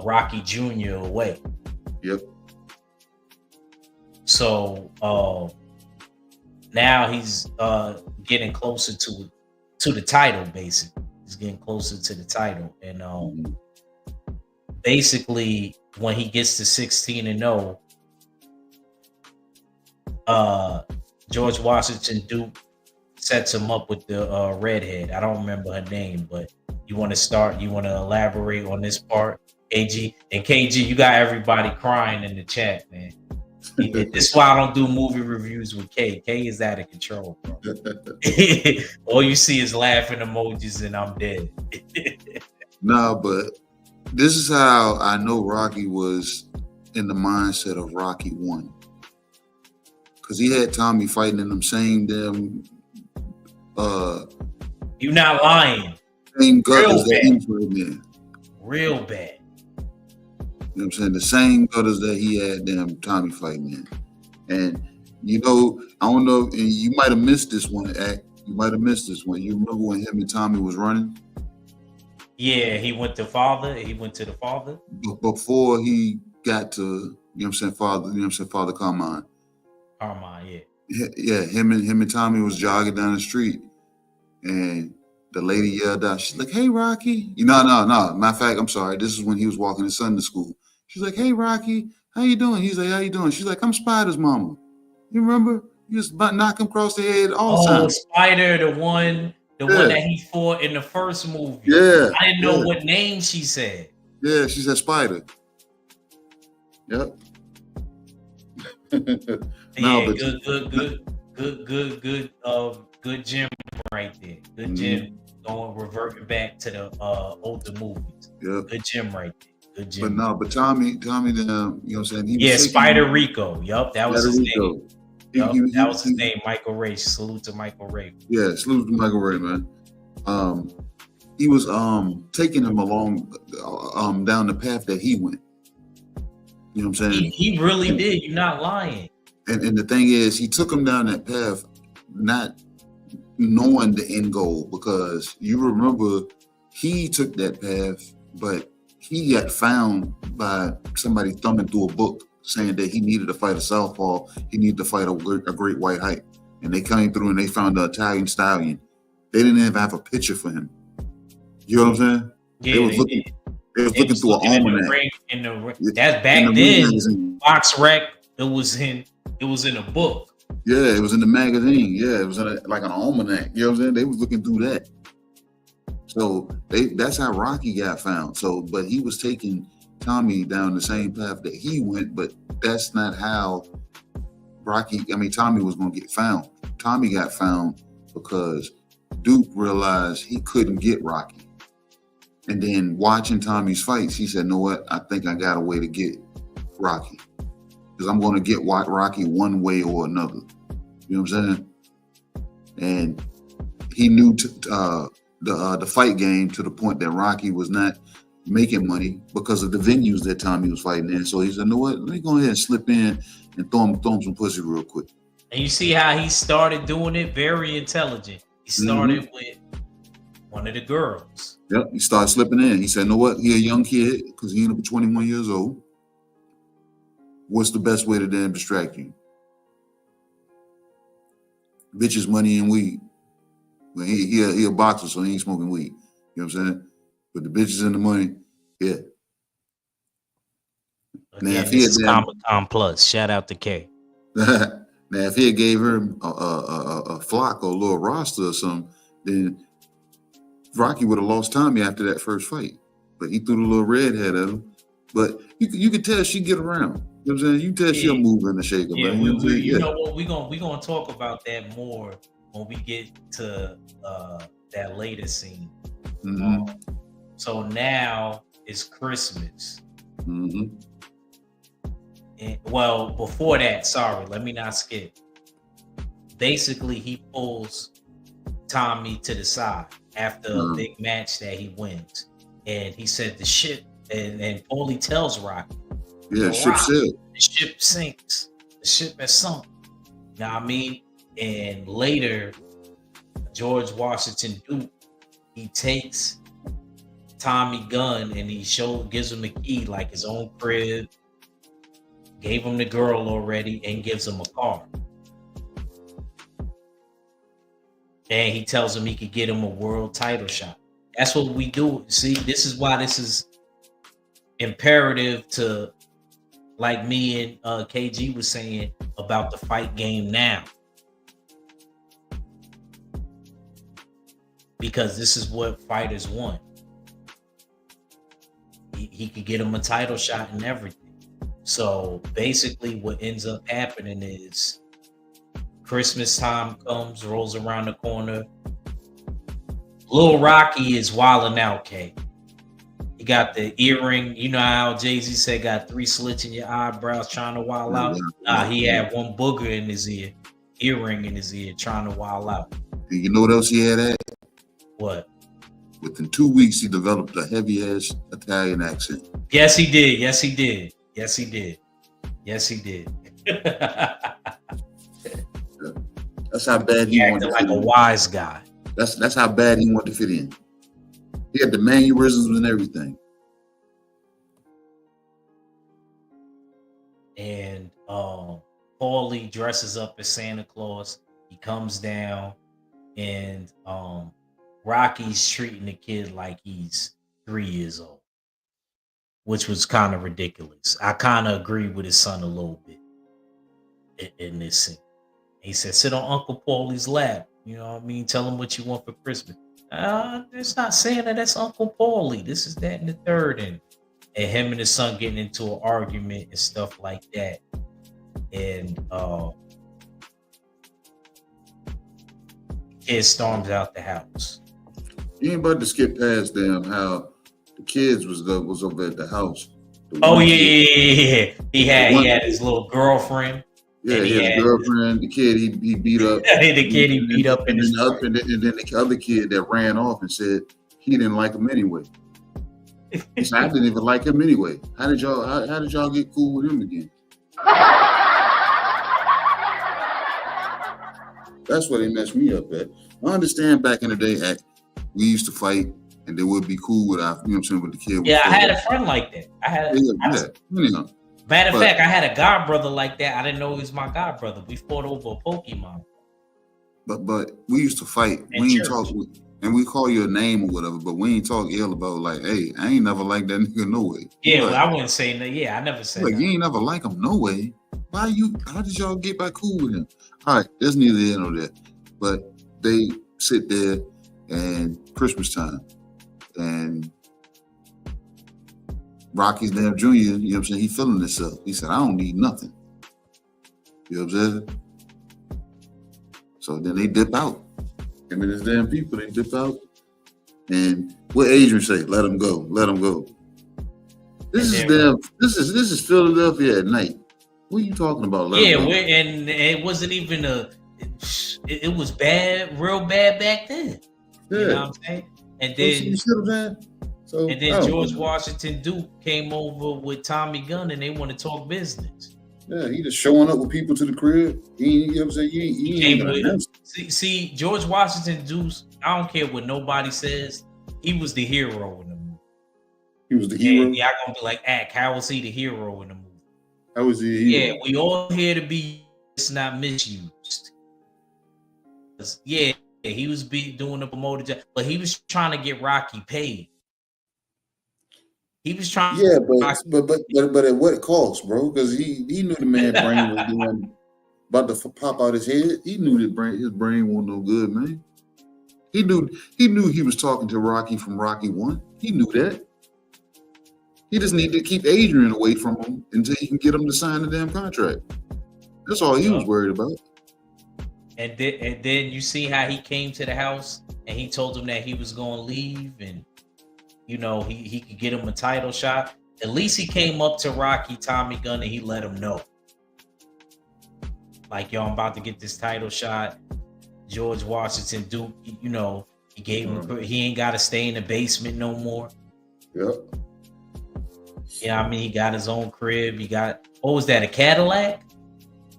Rocky Jr. away. Yep. So now he's getting closer to the title. Basically, he's getting closer to the title, and basically when he gets to 16-0, George Washington Duke sets him up with the redhead. I don't remember her name, but you want to elaborate on this part, KG? And KG, you got everybody crying in the chat, man. This is why I don't do movie reviews with K. K is out of control, bro. All you see is laughing emojis and I'm dead. Nah, but this is how I know Rocky was in the mindset of Rocky 1. Because he had Tommy fighting in them same damn You're not lying. same gutters that he was fighting in. Real bad. You know what I'm saying? The same gutters that he had damn Tommy fighting in. And you know, I don't know, and you might have missed this one, Act. You might have missed this one. You remember when him and Tommy was running? Yeah, he went to the father. Before he got to, you know what I'm saying, Father Carmine. Carmine, Yeah, him and Tommy was jogging down the street, and the lady yelled out, she's like, "Hey, Rocky." No. Matter of fact, I'm sorry. This is when he was walking his son to school. She's like, "Hey, Rocky, how you doing?" He's like, "How you doing?" She's like, "I'm Spider's mama. You remember? You just knock him across the head all the time." Oh, Spider, the one that he fought in the first movie. Yeah. I didn't know what name she said. Yeah, she said Spider. Yep. Good gym right there. Good gym. Reverting back to the older movies. Yeah. Good gym right there. Good gym. But Tommy, you know what I'm saying? He was Spider Rico. Yup, that was his name. That was his name, Michael Ray. Salute to Michael Ray. Yeah, salute to Michael Ray, man. He was taking him along down the path that he went. You know what I'm saying? He really did. You're not lying. And the thing is, he took him down that path, not knowing the end goal, because you remember he took that path, but he got found by somebody thumbing through a book saying that he needed to fight a southpaw, he needed to fight a great white height. And they came through and they found the Italian stallion. They didn't even have a picture for him. You know what I'm saying? Yeah, they was looking through an almanac. That's back then. Box Rec, it was in a book. Yeah, it was in the magazine. Yeah, it was like an almanac. You know what I'm saying? They was looking through that. So that's how Rocky got found. So, but he was taking Tommy down the same path that he went, but that's not how Tommy was going to get found. Tommy got found because Duke realized he couldn't get Rocky. And then watching Tommy's fights, he said, "Know what? I think I got a way to get Rocky. Because I'm going to get Rocky one way or another." You know what I'm saying? And he knew the fight game to the point that Rocky was not making money because of the venues that Tommy was fighting in. So he said, "Know what? Let me go ahead and slip in and throw him some pussy real quick." And you see how he started doing it? Very intelligent. He started with one of the girls. Yep, he started slipping in. He said, "Know what? He a young kid because he ended up 21 years old. What's the best way to then distract you? Bitches, money, and weed. Well, he a boxer, so he ain't smoking weed. You know what I'm saying? But the bitches and the money, yeah." Now, Again, if this is Comic-Con Plus. Shout out to K. now, if he had gave her a flock or a little roster or something, then Rocky would have lost Tommy after that first fight. But he threw the little redhead at him. But you could tell she get around. You know what I'm saying? You can tell she'll move and shake her. Yeah, man. you know what? We're gonna talk about that more when we get to that later scene. Mm-hmm. So now it's Christmas. Mm-hmm. And, well, before that, sorry, let me not skip. Basically, he pulls Tommy to the side after a big match that he wins. And he said the ship, and Paulie tells Rocky, yeah, ship sailed. The ship sinks. The ship has sunk. You know what I mean? And later, George Washington Duke, he takes Tommy gun and he gives him a key like his own crib, gave him the girl already, and gives him a car. And he tells him he could get him a world title shot. That's what we do. See, this is why this is imperative to, like me and KG was saying about the fight game now. Because this is what fighters want. He could get him a title shot and everything. So basically what ends up happening is Christmas time comes, rolls around the corner. Lil Rocky is wilding out, K. He got the earring. You know how Jay-Z said got 3 slits in your eyebrows trying to wild out? Nah, he had one booger in his ear, earring in his ear, trying to wild out. And you know what else he had at? What? Within 2 weeks, he developed a heavy-ass Italian accent. Yes, he did. Yes, he did. Yes, he did. Yes, he did. That's how bad he wanted to like fit a in. wise guy. That's how bad he wanted to fit in. He had the mannerisms and everything. And Paulie dresses up as Santa Claus. He comes down, and Rocky's treating the kid like he's 3 years old, which was kind of ridiculous. I kind of agree with his son a little bit in this scene. He said, "Sit on Uncle Paulie's lap. You know what I mean? Tell him what you want for Christmas." It's not Santa, that's Uncle Paulie. This is that and the third. And him and his son getting into an argument and stuff like that. And kid storms out the house. You ain't about to skip past them how the kids was over at the house. Oh yeah. He had his little girlfriend. Yeah, his girlfriend, the kid he beat up. The kid he beat up, and then the other kid that ran off and said he didn't like him anyway. He said, "I didn't even like him anyway. How did y'all get cool with him again?" That's where they messed me up at. I understand back in the day, we used to fight and they would be cool with our, you know what I'm saying, with the kid. Yeah, I had a friend like that. Matter of fact, I had a god brother like that. I didn't know he was my god brother. We fought over a Pokemon. But we used to fight. We ain't talk, and we call you a name or whatever. But we ain't talk ill about like, hey, I ain't never like that nigga no way. Yeah, like, well, I wouldn't say that. Yeah, I never said like that. You ain't never like him no way. How did y'all get back cool with him? All right, there's neither here nor there. But they sit there and Christmas time and Rocky's damn Jr., you know what I'm saying? He feeling himself. He said, "I don't need nothing." You know what I'm saying? So then they dip out. Him and his damn people, they dip out. And what Adrian say? Let him go. Let him go. This is Philadelphia at night. What are you talking about? And it wasn't even it was bad, real bad back then. Yeah. You know what I'm saying? And then you see what I'm saying? So, and then George Washington Duke came over with Tommy Gunn and they want to talk business. Yeah, he just showing up with people to the crib. He ain't, you know what I'm saying? He ain't Came gonna with announce it. see George Washington Deuce. I don't care what nobody says. He was the hero in the movie. He was the hero. And y'all gonna be like, Ack, how was he the hero in the movie? How was he the hero? Yeah, we all here to be it's not misused. Yeah, he was doing the promoter job, but he was trying to get Rocky paid. He was trying. Yeah, but at what cost, bro? Because he knew the man brain was doing about to pop out his head. He knew that his brain wasn't no good, man. He knew he was talking to Rocky from Rocky 1. He knew that. He just needed to keep Adrian away from him until he can get him to sign the damn contract. That's all he was worried about. And then you see how he came to the house and he told him that he was going to leave and he could get him a title shot. At least he came up to Rocky, Tommy Gunn, and he let him know. Like, yo, I'm about to get this title shot. George Washington Duke, he gave him, he ain't got to stay in the basement no more. Yep. Yeah, I mean, he got his own crib. He got, what was that, a Cadillac?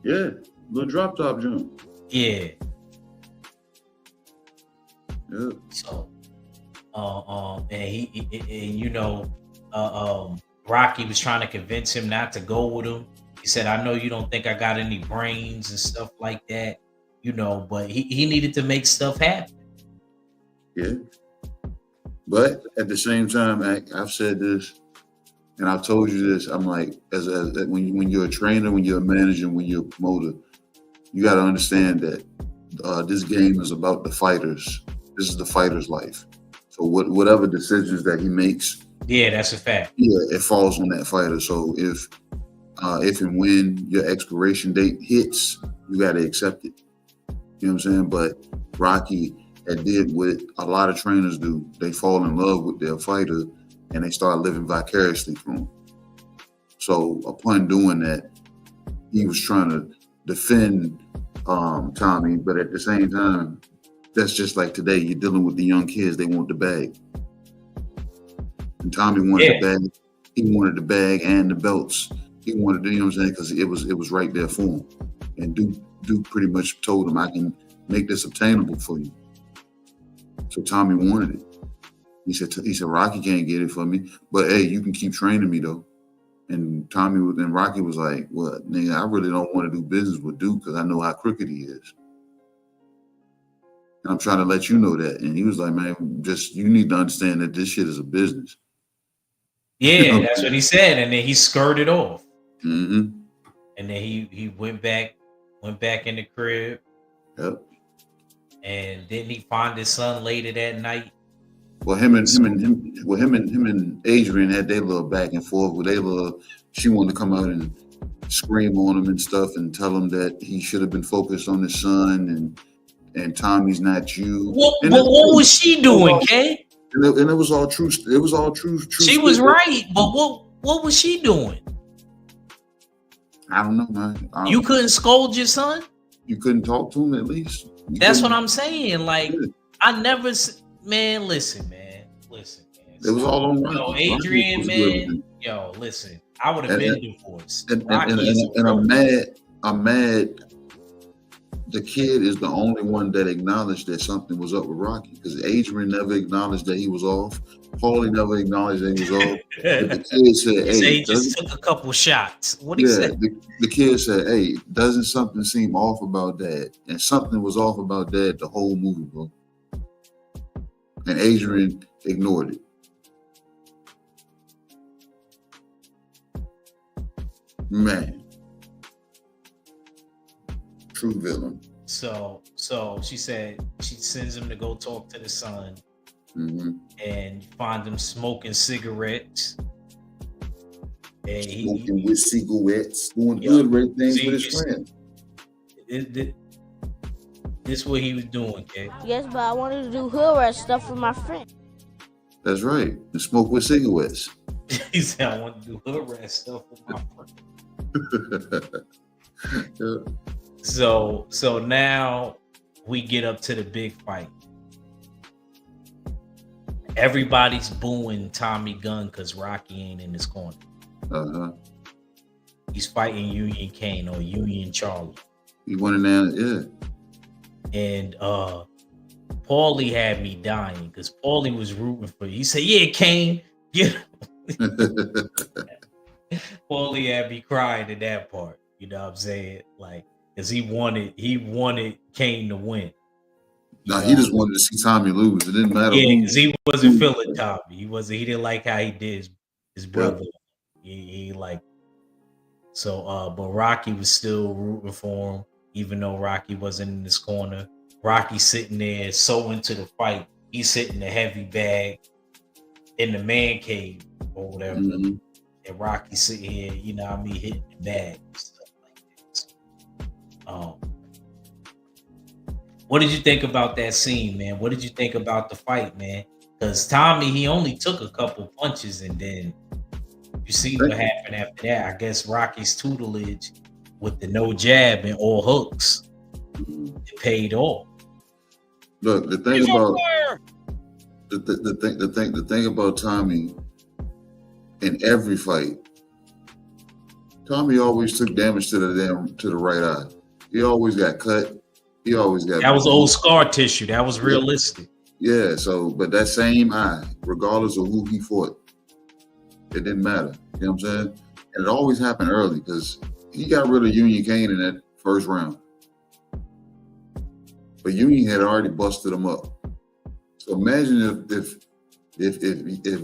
Yeah, little drop top jump. Yeah. Yeah. So, Rocky was trying to convince him not to go with him. He said, I know you don't think I got any brains and stuff like that, but he needed to make stuff happen. Yeah. But at the same time, I've said this, and I've told you this. I'm like, when you're a trainer, when you're a manager, when you're a promoter, you got to understand that this game is about the fighters. This is the fighter's life. So whatever decisions that he makes, yeah, that's a fact. Yeah, it falls on that fighter. So if and when your expiration date hits, you got to accept it. You know what I'm saying? But Rocky had did what a lot of trainers do. They fall in love with their fighter and they start living vicariously through him. So upon doing that, he was trying to defend Tommy, but at the same time, that's just like today. You're dealing with the young kids; they want the bag, and Tommy wanted the bag. He wanted the bag and the belts. He wanted, you know what I'm saying, because it was right there for him. And Duke pretty much told him, "I can make this obtainable for you." So Tommy wanted it. He said, "Rocky can't get it for me, but hey, you can keep training me though." And Rocky was like, "What, nigga? I really don't want to do business with Duke because I know how crooked he is. And I'm trying to let you know that." And he was like, "Man, just you need to understand that this shit is a business." Yeah, that's what he said. And then he skirted off. Mm-hmm. And then he went back in the crib. Yep. And didn't he find his son later that night? Well, him and Adrian had their little back and forth with she wanted to come out and scream on him and stuff and tell him that he should have been focused on his son and Tommy's not you. What was she doing, Kay? And it was all true. It was all true. She was right, but what was she doing? I don't know, man. You couldn't scold your son? You couldn't talk to him at least? That's what I'm saying. Like, I never... Man, listen, man. It was all on Rocky. Adrian, man. Yo, listen. I would have been divorced. And I'm mad. The kid is the only one that acknowledged that something was up with Rocky, because Adrian never acknowledged that he was off. Paulie never acknowledged that he was off. But the kid said, "Hey, he just took a couple shots." What he said? The kid said, "Hey, doesn't something seem off about Dad?" And something was off about Dad the whole movie, bro. And Adrian ignored it. Man. True villain. So she said she sends him to go talk to the son, and find him smoking cigarettes. And smoking with cigarettes, doing good great things with his friends. This is what he was doing, okay? Yes, but I wanted to do hood rat stuff with my friend. That's right. And smoke with cigarettes. He said, "I want to do hood rat stuff with my friend." Yeah. So now we get up to the big fight. Everybody's booing Tommy Gunn because Rocky ain't in his corner. He's fighting Union Kane or Union Charlie. He went in there, yeah. And Paulie had me dying because Paulie was rooting for you. He said, "Yeah, Kane, get him." Paulie had me crying in that part. You know what I'm saying? Like, because he wanted Kane to win. Nah, he just wanted to see Tommy lose. It didn't matter. Yeah, because he wasn't feeling Tommy. He didn't like how he did his brother. Yeah. He like so but Rocky was still rooting for him, even though Rocky wasn't in his corner. Rocky sitting there so into the fight. He's sitting the heavy bag in the man cave or whatever. Mm-hmm. And Rocky sitting here, you know what I mean, hitting the bag and stuff like that. What did you think about that scene, man? What did you think about the fight, man? Because Tommy, he only took a couple punches, and then you see what happened after that. I guess Rocky's tutelage with the no jab and all hooks, it paid off. Look, the thing about the thing about Tommy in every fight, Tommy always took damage to the right eye. He always got cut. He always got that was old scar tissue. That was realistic. Yeah, so but that same eye, regardless of who he fought, it didn't matter. You know what I'm saying? And it always happened early because he got rid of Union Kane in that first round. But Union had already busted him up. So imagine if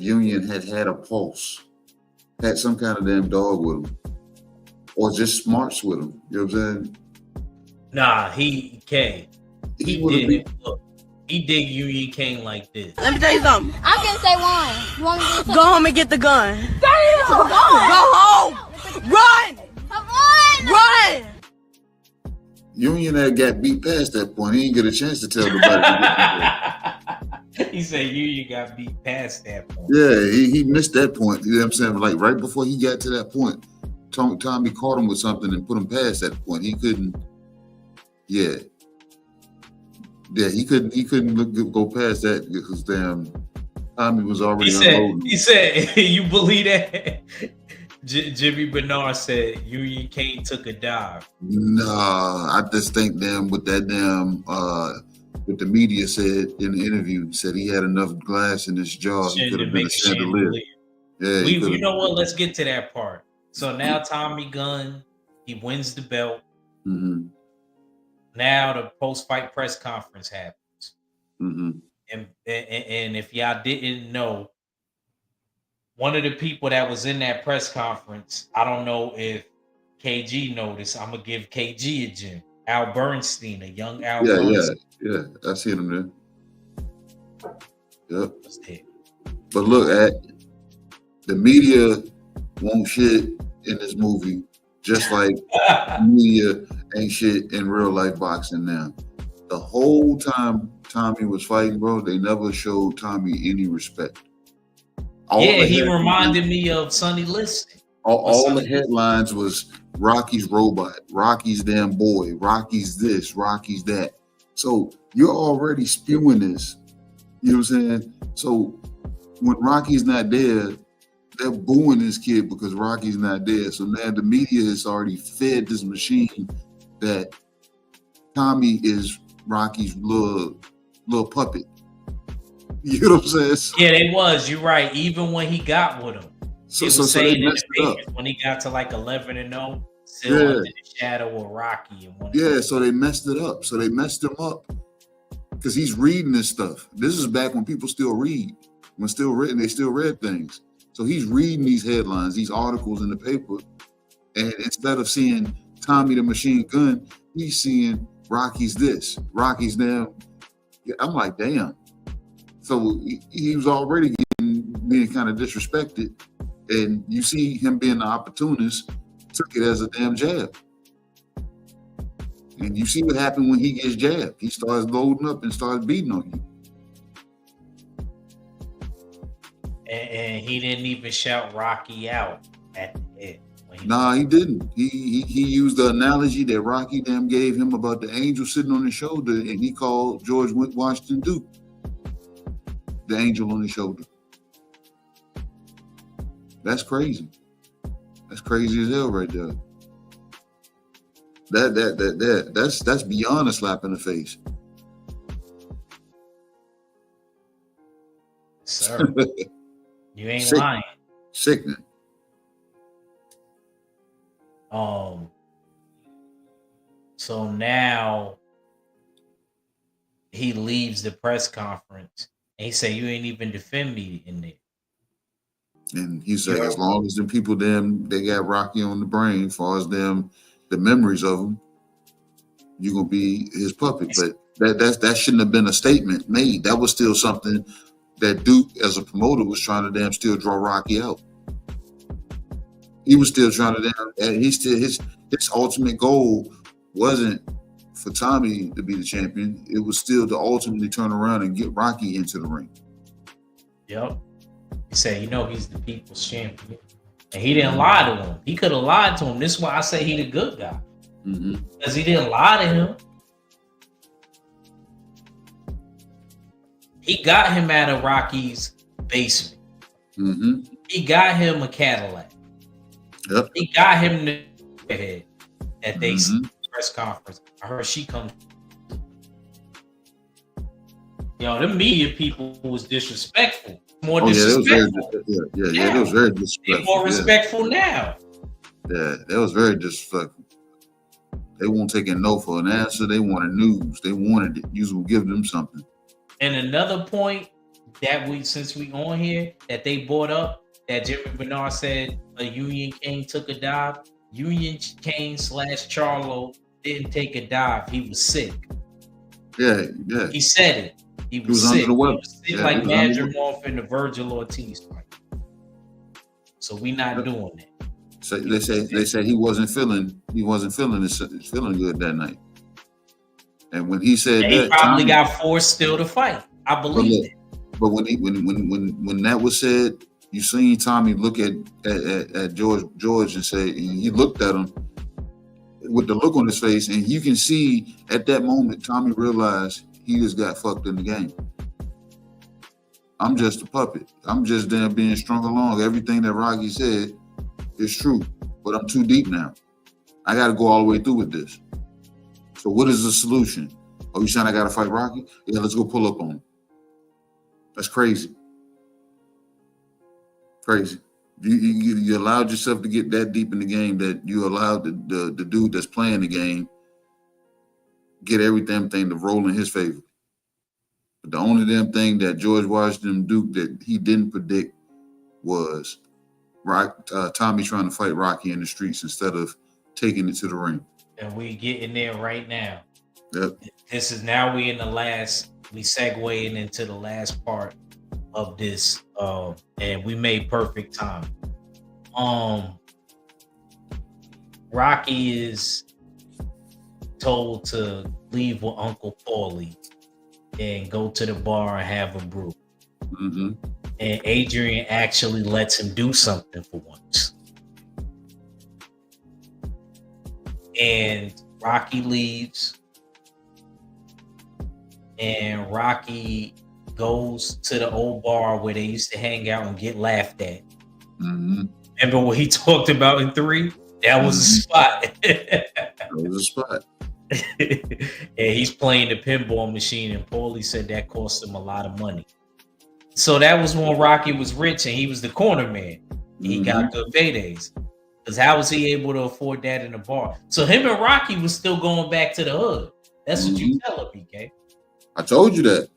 Union had a pulse, had some kind of damn dog with him, or just smarts with him. You know what I'm saying? Nah, he did Union Kane like this. Let me tell you something. I'm gonna say one. You want me to say Go home and get the gun. Damn! Go home! Run! Come on! Run! Union had got beat past that point. He didn't get a chance to tell nobody. He said Union got beat past that point. Yeah, he missed that point. You know what I'm saying? Like right before he got to that point, Tommy caught him with something and put him past that point. He couldn't. Yeah, he couldn't go past that because damn Tommy was already unloading. He said, "You believe that?" Jimmy Bernard said Union Kane took a dive. Nah, I just think with that what the media said in the interview, said he had enough glass in his jaw. He could have been a chandelier. Yeah, you know what? Let's get to that part. So now Tommy Gunn, he wins the belt. Mm-hmm. Now the post-fight press conference happens. Mm-hmm. And if y'all didn't know, one of the people that was in that press conference, I don't know if KG noticed. I'm gonna give KG a gem. Al Bernstein, a young Al Bernstein. Yeah, I see him there. Yep. It. But look, the media won't shit in this movie, just like media ain't shit in real life boxing now. The whole time Tommy was fighting, bro, they never showed Tommy any respect. He reminded me of Sonny Liston. All the headlines was Rocky's robot, Rocky's damn boy, Rocky's this, Rocky's that. So you're already spewing this. You know what I'm saying? So when Rocky's not there, they're booing this kid because Rocky's not there. So now the media has already fed this machine that Tommy is Rocky's little puppet. You know what I'm saying? Yeah, they was. You're right. Even when he got with him, so saying they in messed the it up. papers, when he got to like 11-0, still under the shadow of Rocky. So they messed it up. So they messed him up because he's reading this stuff. This is back when people still read. When still written, they still read things. So he's reading these headlines, these articles in the paper, and instead of seeing Tommy the Machine Gun, he's seeing Rocky's this, Rocky's now. Yeah, I'm like, damn. So he was already being kind of disrespected, and you see him being the opportunist, took it as a damn jab. And you see what happened when he gets jabbed. He starts loading up and starts beating on you. And he didn't even shout Rocky out at the end. Nah, he didn't. He used the analogy that Rocky damn gave him about the angel sitting on his shoulder, and he called George Washington Duke the angel on his shoulder. That's crazy. crazy as hell right there. That's beyond a slap in the face. Sir, you ain't Sick. lying. Sickening. So now he leaves the press conference and he say, "You ain't even defend me in there." And he said, as long as them people they got Rocky on the brain, as far as them the memories of him, you're gonna be his puppet. But that shouldn't have been a statement made. That was still something that Duke, as a promoter, was trying to still draw Rocky out. He was still trying to and his ultimate goal wasn't for Tommy to be the champion. It was still to ultimately turn around and get Rocky into the ring. Yep. He said, he's the people's champion. And he didn't lie to him. He could have lied to him. This is why I say he the good guy. Because he didn't lie to him. He got him out of Rocky's basement. He got him a Cadillac. Yep. He got him the head at they press conference. I heard she comes. The media people was disrespectful. More disrespectful. It was very disrespectful. They're more respectful now. Yeah, that was very disrespectful. They won't take a no for an answer. They wanted news. They wanted it. You will give them something. And another point that since we on here, that they brought up, that Jimmy Bernard said a Union King took a dive. Union King / Charlo didn't take a dive. He was sick. Yeah. He said it. He was sick. Under the weather. He was sick like Madrimov in the Virgil Ortiz fight. So we not doing that. So they say he wasn't feeling good that night. And when he said he probably got forced still to fight. I believe it. But when that was said, you seen Tommy look at George and say, and he looked at him with the look on his face, and you can see at that moment Tommy realized he just got fucked in the game. I'm just a puppet. I'm just there being strung along. Everything that Rocky said is true, but I'm too deep now. I got to go all the way through with this. So what is the solution? Oh, you saying I got to fight Rocky? Yeah, let's go pull up on him. That's crazy. Crazy. You allowed yourself to get that deep in the game that you allowed the dude that's playing the game get everything to roll in his favor. But the only damn thing that George Washington Duke that he didn't predict was Tommy trying to fight Rocky in the streets instead of taking it to the ring. And we getting there right now. Yep. This is now we segueing into the last part of this, and we made perfect time. Rocky is told to leave with Uncle Paulie and go to the bar and have a brew. And Adrian actually lets him do something for once. And Rocky leaves, and Rocky goes to the old bar where they used to hang out and get laughed at. Remember what he talked about in 3? That was a spot. That was a spot. And he's playing the pinball machine, and Paulie said that cost him a lot of money. So that was when Rocky was rich and he was the corner man. He got good paydays. Because how was he able to afford that in a bar? So him and Rocky was still going back to the hood. That's what you tell him, BK. I told you that.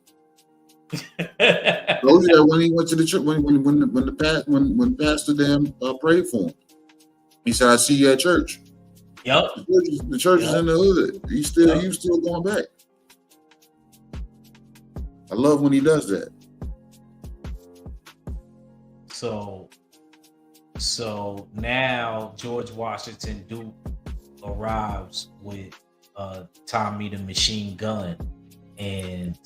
I told you that when he went to the church, when Pastor prayed for him. He said, "I see you at church." Yep. The church is in the hood. He was still going back. I love when he does that. So now George Washington Duke arrives with Tommy the Machine Gun, and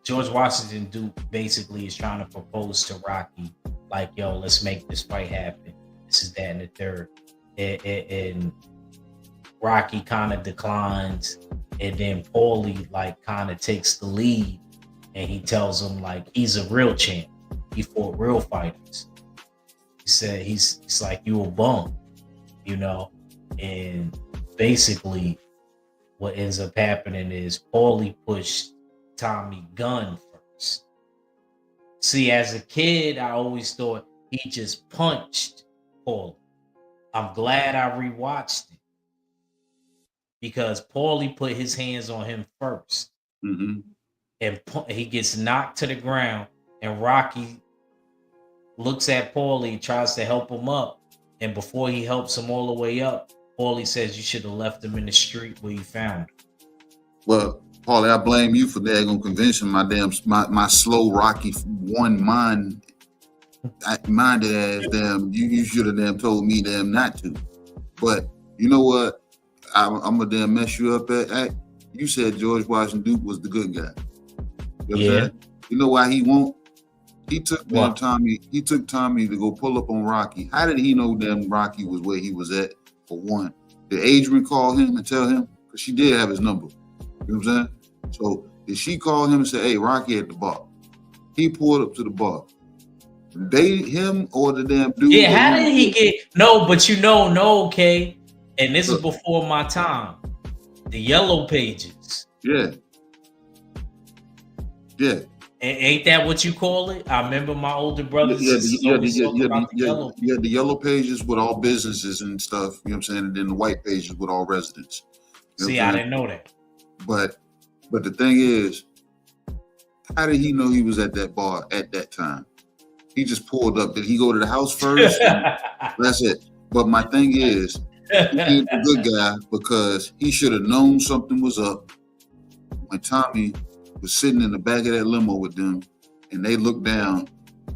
George Washington Duke basically is trying to propose to Rocky, like, yo, let's make this fight happen. This is that and the third. And Rocky kind of declines, and then Paulie like kind of takes the lead, and he tells him like he's a real champ. He fought real fighters. He said he's like, you a bum, you know, and basically what ends up happening is Paulie pushed Tommy gun first. See, as a kid, I always thought he just punched Paulie. I'm glad I rewatched it because Paulie put his hands on him first, Mm-hmm. and he gets knocked to the ground, and Rocky looks at Paulie, tries to help him up, and before he helps him all the way up, Paulie says, "You should have left him in the street where you found him." Well, Paulie, I blame you for daggone convincing my slow Rocky one minded ass damn. You should have damn told me damn not to. But you know what? I'm gonna damn mess you up at. You said George Washington Duke was the good guy. You know what I'm saying? You know why he won't? He took damn Tommy. He took Tommy to go pull up on Rocky. How did he know damn Rocky was where he was at? For one, did Adrian call him and tell him? Because she did have his number. You know what I'm saying? So did she call him and say, "Hey, Rocky at the bar"? He pulled up to the bar. Him or the damn dude? Yeah, how did he get? No, but no, okay. And this is before my time. The yellow pages. Yeah. Ain't that what you call it? I remember my older brothers. The yellow pages with all businesses and stuff. You know what I'm saying? And then the white pages with all residents. See, I didn't know that. But the thing is, how did he know he was at that bar at that time? He just pulled up. Did he go to the house first? That's it. But my thing is, he ain't a good guy because he should have known something was up when Tommy was sitting in the back of that limo with them, and they looked down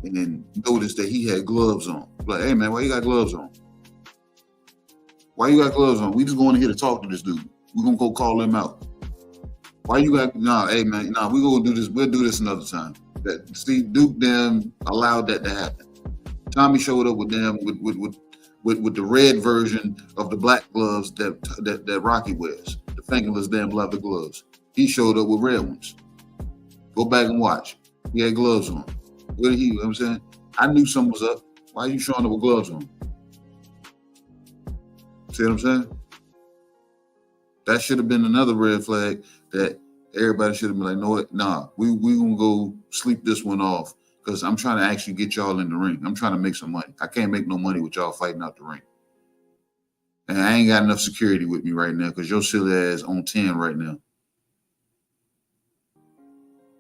and then noticed that he had gloves on. Like, hey man, why you got gloves on? Why you got gloves on? We just going here to talk to this dude. We're gonna go call him out. Why you got hey man, we gonna do this, we'll do this another time. See, Duke them allowed that to happen. Tommy showed up with them with the red version of the black gloves that Rocky wears, the fingerless damn leather gloves. He showed up with red ones. Go back and watch. He had gloves on. What did he? You know what I'm saying? I knew something was up. Why are you showing up with gloves on? See what I'm saying? That should have been another red flag that everybody should have been like, no, we gonna go sleep this one off because I'm trying to actually get y'all in the ring. I'm trying to make some money. I can't make no money with y'all fighting out the ring. And I ain't got enough security with me right now because your silly ass on 10 right now.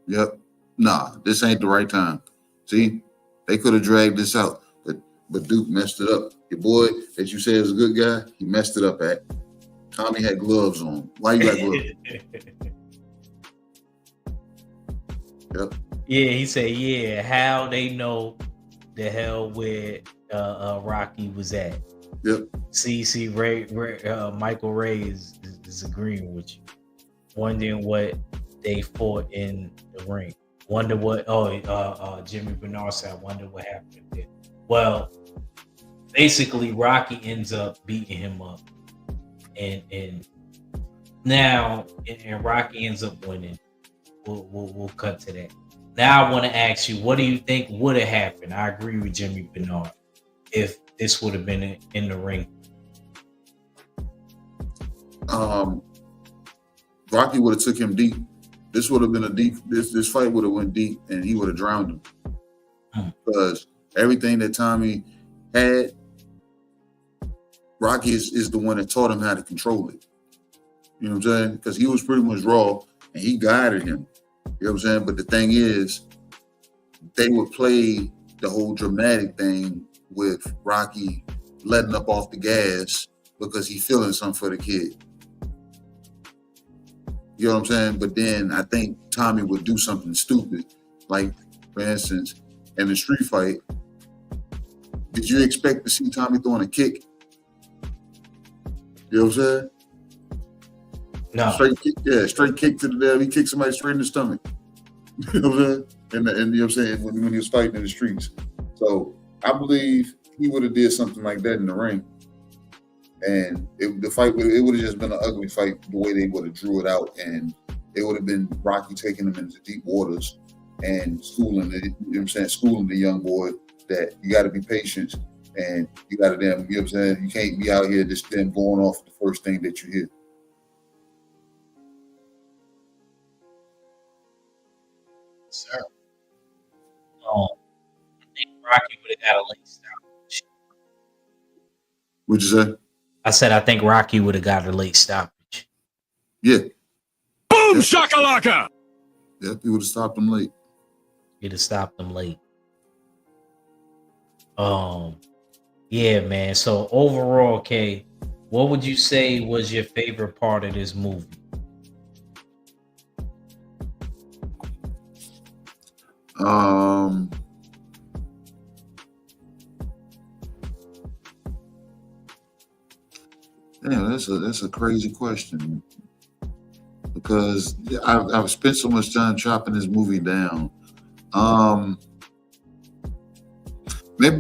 Yep. This ain't the right time. See, they could have dragged this out, but Duke messed it up. Your boy that you said is a good guy, he messed it up at. Tommy had gloves on. Why you got gloves? Yep. Yeah, he said, yeah, how they know the hell where Rocky was at. Yep. See, Michael Ray is agreeing with you. Wondering what they fought in the ring. Wonder what, Jimmy Bernard said, I wonder what happened there. Well, basically, Rocky ends up beating him up. And now, and Rocky ends up winning. We'll cut to that. Now I want to ask you, what do you think would have happened? I agree with Jimmy Bernard if this would have been in the ring. Rocky would have took him deep. This would have been a deep. This fight would have went deep, and he would have drowned him. Because everything that Tommy had, Rocky is the one that taught him how to control it. You know what I'm saying? Because he was pretty much raw, and he guided him. You know what I'm saying? But the thing is, they would play the whole dramatic thing with Rocky letting up off the gas because he's feeling something for the kid. You know what I'm saying? But then I think Tommy would do something stupid. Like, for instance, in the street fight, did you expect to see Tommy throwing a kick? You know what I'm saying? No. Straight kick to the devil. He kicked somebody straight in the stomach. You know what I'm saying? And you know what I'm saying? When he was fighting in the streets. So I believe he would have did something like that in the ring. And the fight would have just been an ugly fight the way they would have drew it out. And it would have been Rocky taking him into deep waters and schooling the young boy that you got to be patient And you got to damn, you know what I'm saying? You can't be out here just then going off the first thing that you hear. Sir. I think Rocky would have got a late stoppage. What'd you say? I said I think Rocky would have got a late stoppage. Yeah. Boom Yep. shakalaka! Yep, he would have stopped him late. He'd have stopped them late. Yeah, man. So overall, Kay, what would you say was your favorite part of this movie? Damn, that's a crazy question because I've spent so much time chopping this movie down. Maybe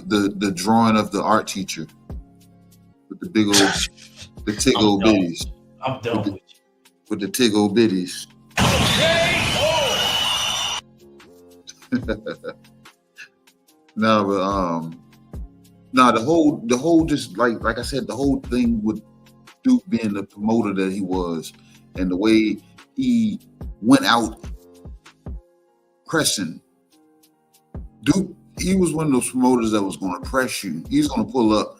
the drawing of the art teacher with the big old the tig I'm old done. bitties I'm done with you. with the tig old bitties. No, but no, the whole just like I said, the whole thing with Duke being the promoter that he was, and the way he went out pressing. Duke, he was one of those promoters that was going to press you. He's going to pull up.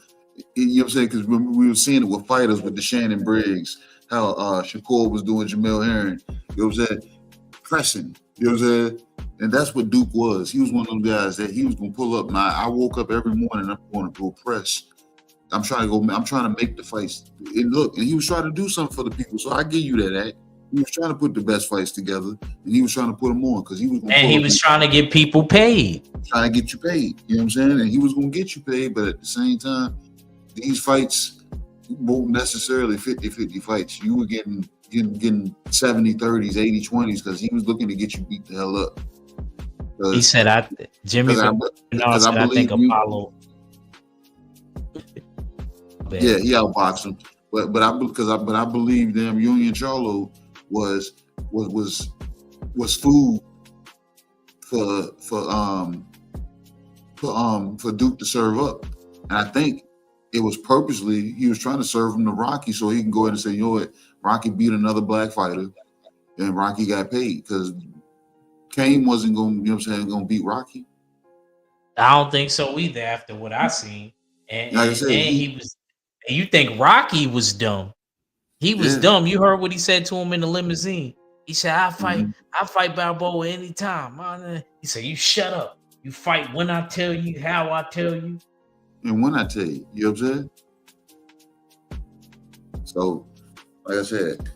You know what I'm saying? Because we were seeing it with fighters with the Shannon Briggs, how Shakur was doing Jamel Herring. You know what I'm saying? Pressing. You know what I'm saying? And that's what Duke was. He was one of them guys that he was going to pull up. Now, I woke up every morning, I'm going to go press. I'm trying to make the fights. And look, and he was trying to do something for the people. So I give you that. He was trying to put the best fights together, and he was trying to put them on because he was. And he was trying to get people paid. Trying to get you paid. You know what I'm saying? And he was going to get you paid, but at the same time, these fights weren't necessarily 50-50 fights. You were getting 70-30s, 80-20s because he was looking to get you beat the hell up. He said, Jimmy Bernard said, I think Apollo. Yeah, he outboxed him. But I believe them Union Charlo was food for Duke to serve up. And I think it was purposely he was trying to serve him to Rocky so he can go ahead and say, you know what, Rocky beat another black fighter and Rocky got paid because Kane wasn't going, you know what I'm saying, going to beat Rocky. I don't think so either after what I seen. And, like I said, he was, and you think Rocky was dumb. He was dumb. You heard what he said to him in the limousine. He said, I fight Balboa anytime. Man. He said, you shut up. You fight when I tell you, how I tell you. And when I tell you, you know what I'm saying? So, like I said,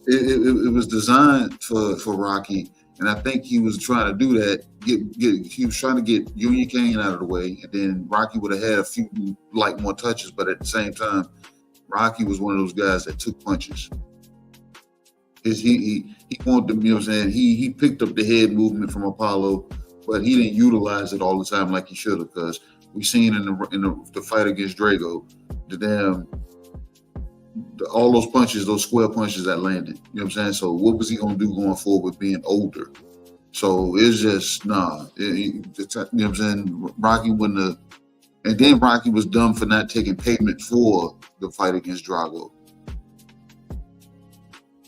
it was designed for Rocky, and I think he was trying to do that. He was trying to get Union Kane out of the way, and then Rocky would have had a few more touches, but at the same time, Rocky was one of those guys that took punches. He wanted them, you know what I'm saying? He picked up the head movement from Apollo, but he didn't utilize it all the time like he should have, because we seen in the fight against Drago, all those punches, those square punches that landed. You know what I'm saying? So what was he gonna do going forward with being older? So it's just you know what I'm saying? Rocky wouldn't have, and then Rocky was dumb for not taking payment for the fight against Drago.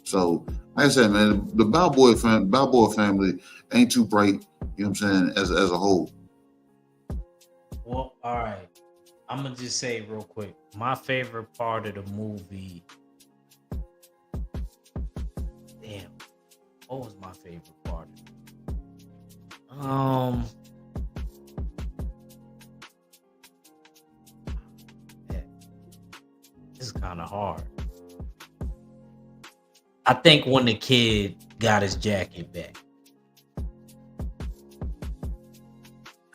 So like I said, man, the Balboa family ain't too bright, you know what I'm saying, as a whole. Well, all right. I'm gonna just say real quick, my favorite part of the movie. Damn, what was my favorite part? This is kind of hard. I think when the kid got his jacket back.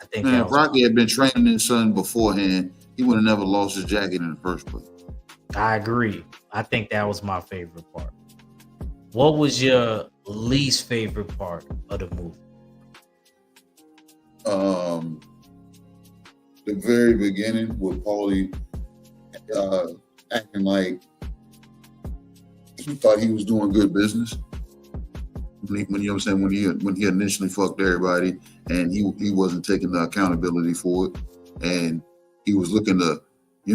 I think if Rocky had been training his son beforehand, he would have never lost his jacket in the first place. I agree. I think that was my favorite part. What was your least favorite part of the movie? The very beginning with Paulie acting like he thought he was doing good business. when you know what I'm saying, when he initially fucked everybody, and he wasn't taking the accountability for it, and he was looking to, you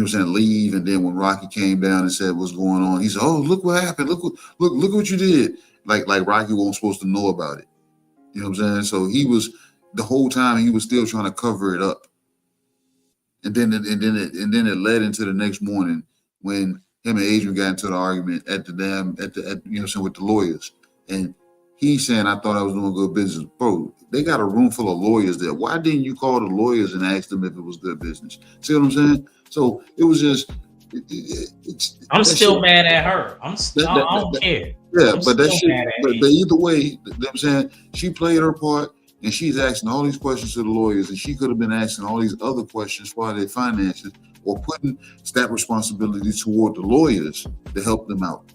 know what I'm saying, leave. And then when Rocky came down and said what's going on, he said, "Oh, look what happened! Look what you did!" Like Rocky wasn't supposed to know about it. You know what I'm saying? So he was, the whole time he was still trying to cover it up. And then it led into the next morning when him and Adrian got into the argument at you know what I'm saying, with the lawyers. And he's saying, "I thought I was doing good business." Bro, they got a room full of lawyers there. Why didn't you call the lawyers and ask them if it was good business? See what I'm saying? So it was just I'm still mad at her. I don't care. Yeah, but that shit, but either way, you know what I'm saying, she played her part, and she's asking all these questions to the lawyers, and she could have been asking all these other questions for their finances, or putting that responsibility toward the lawyers to help them out.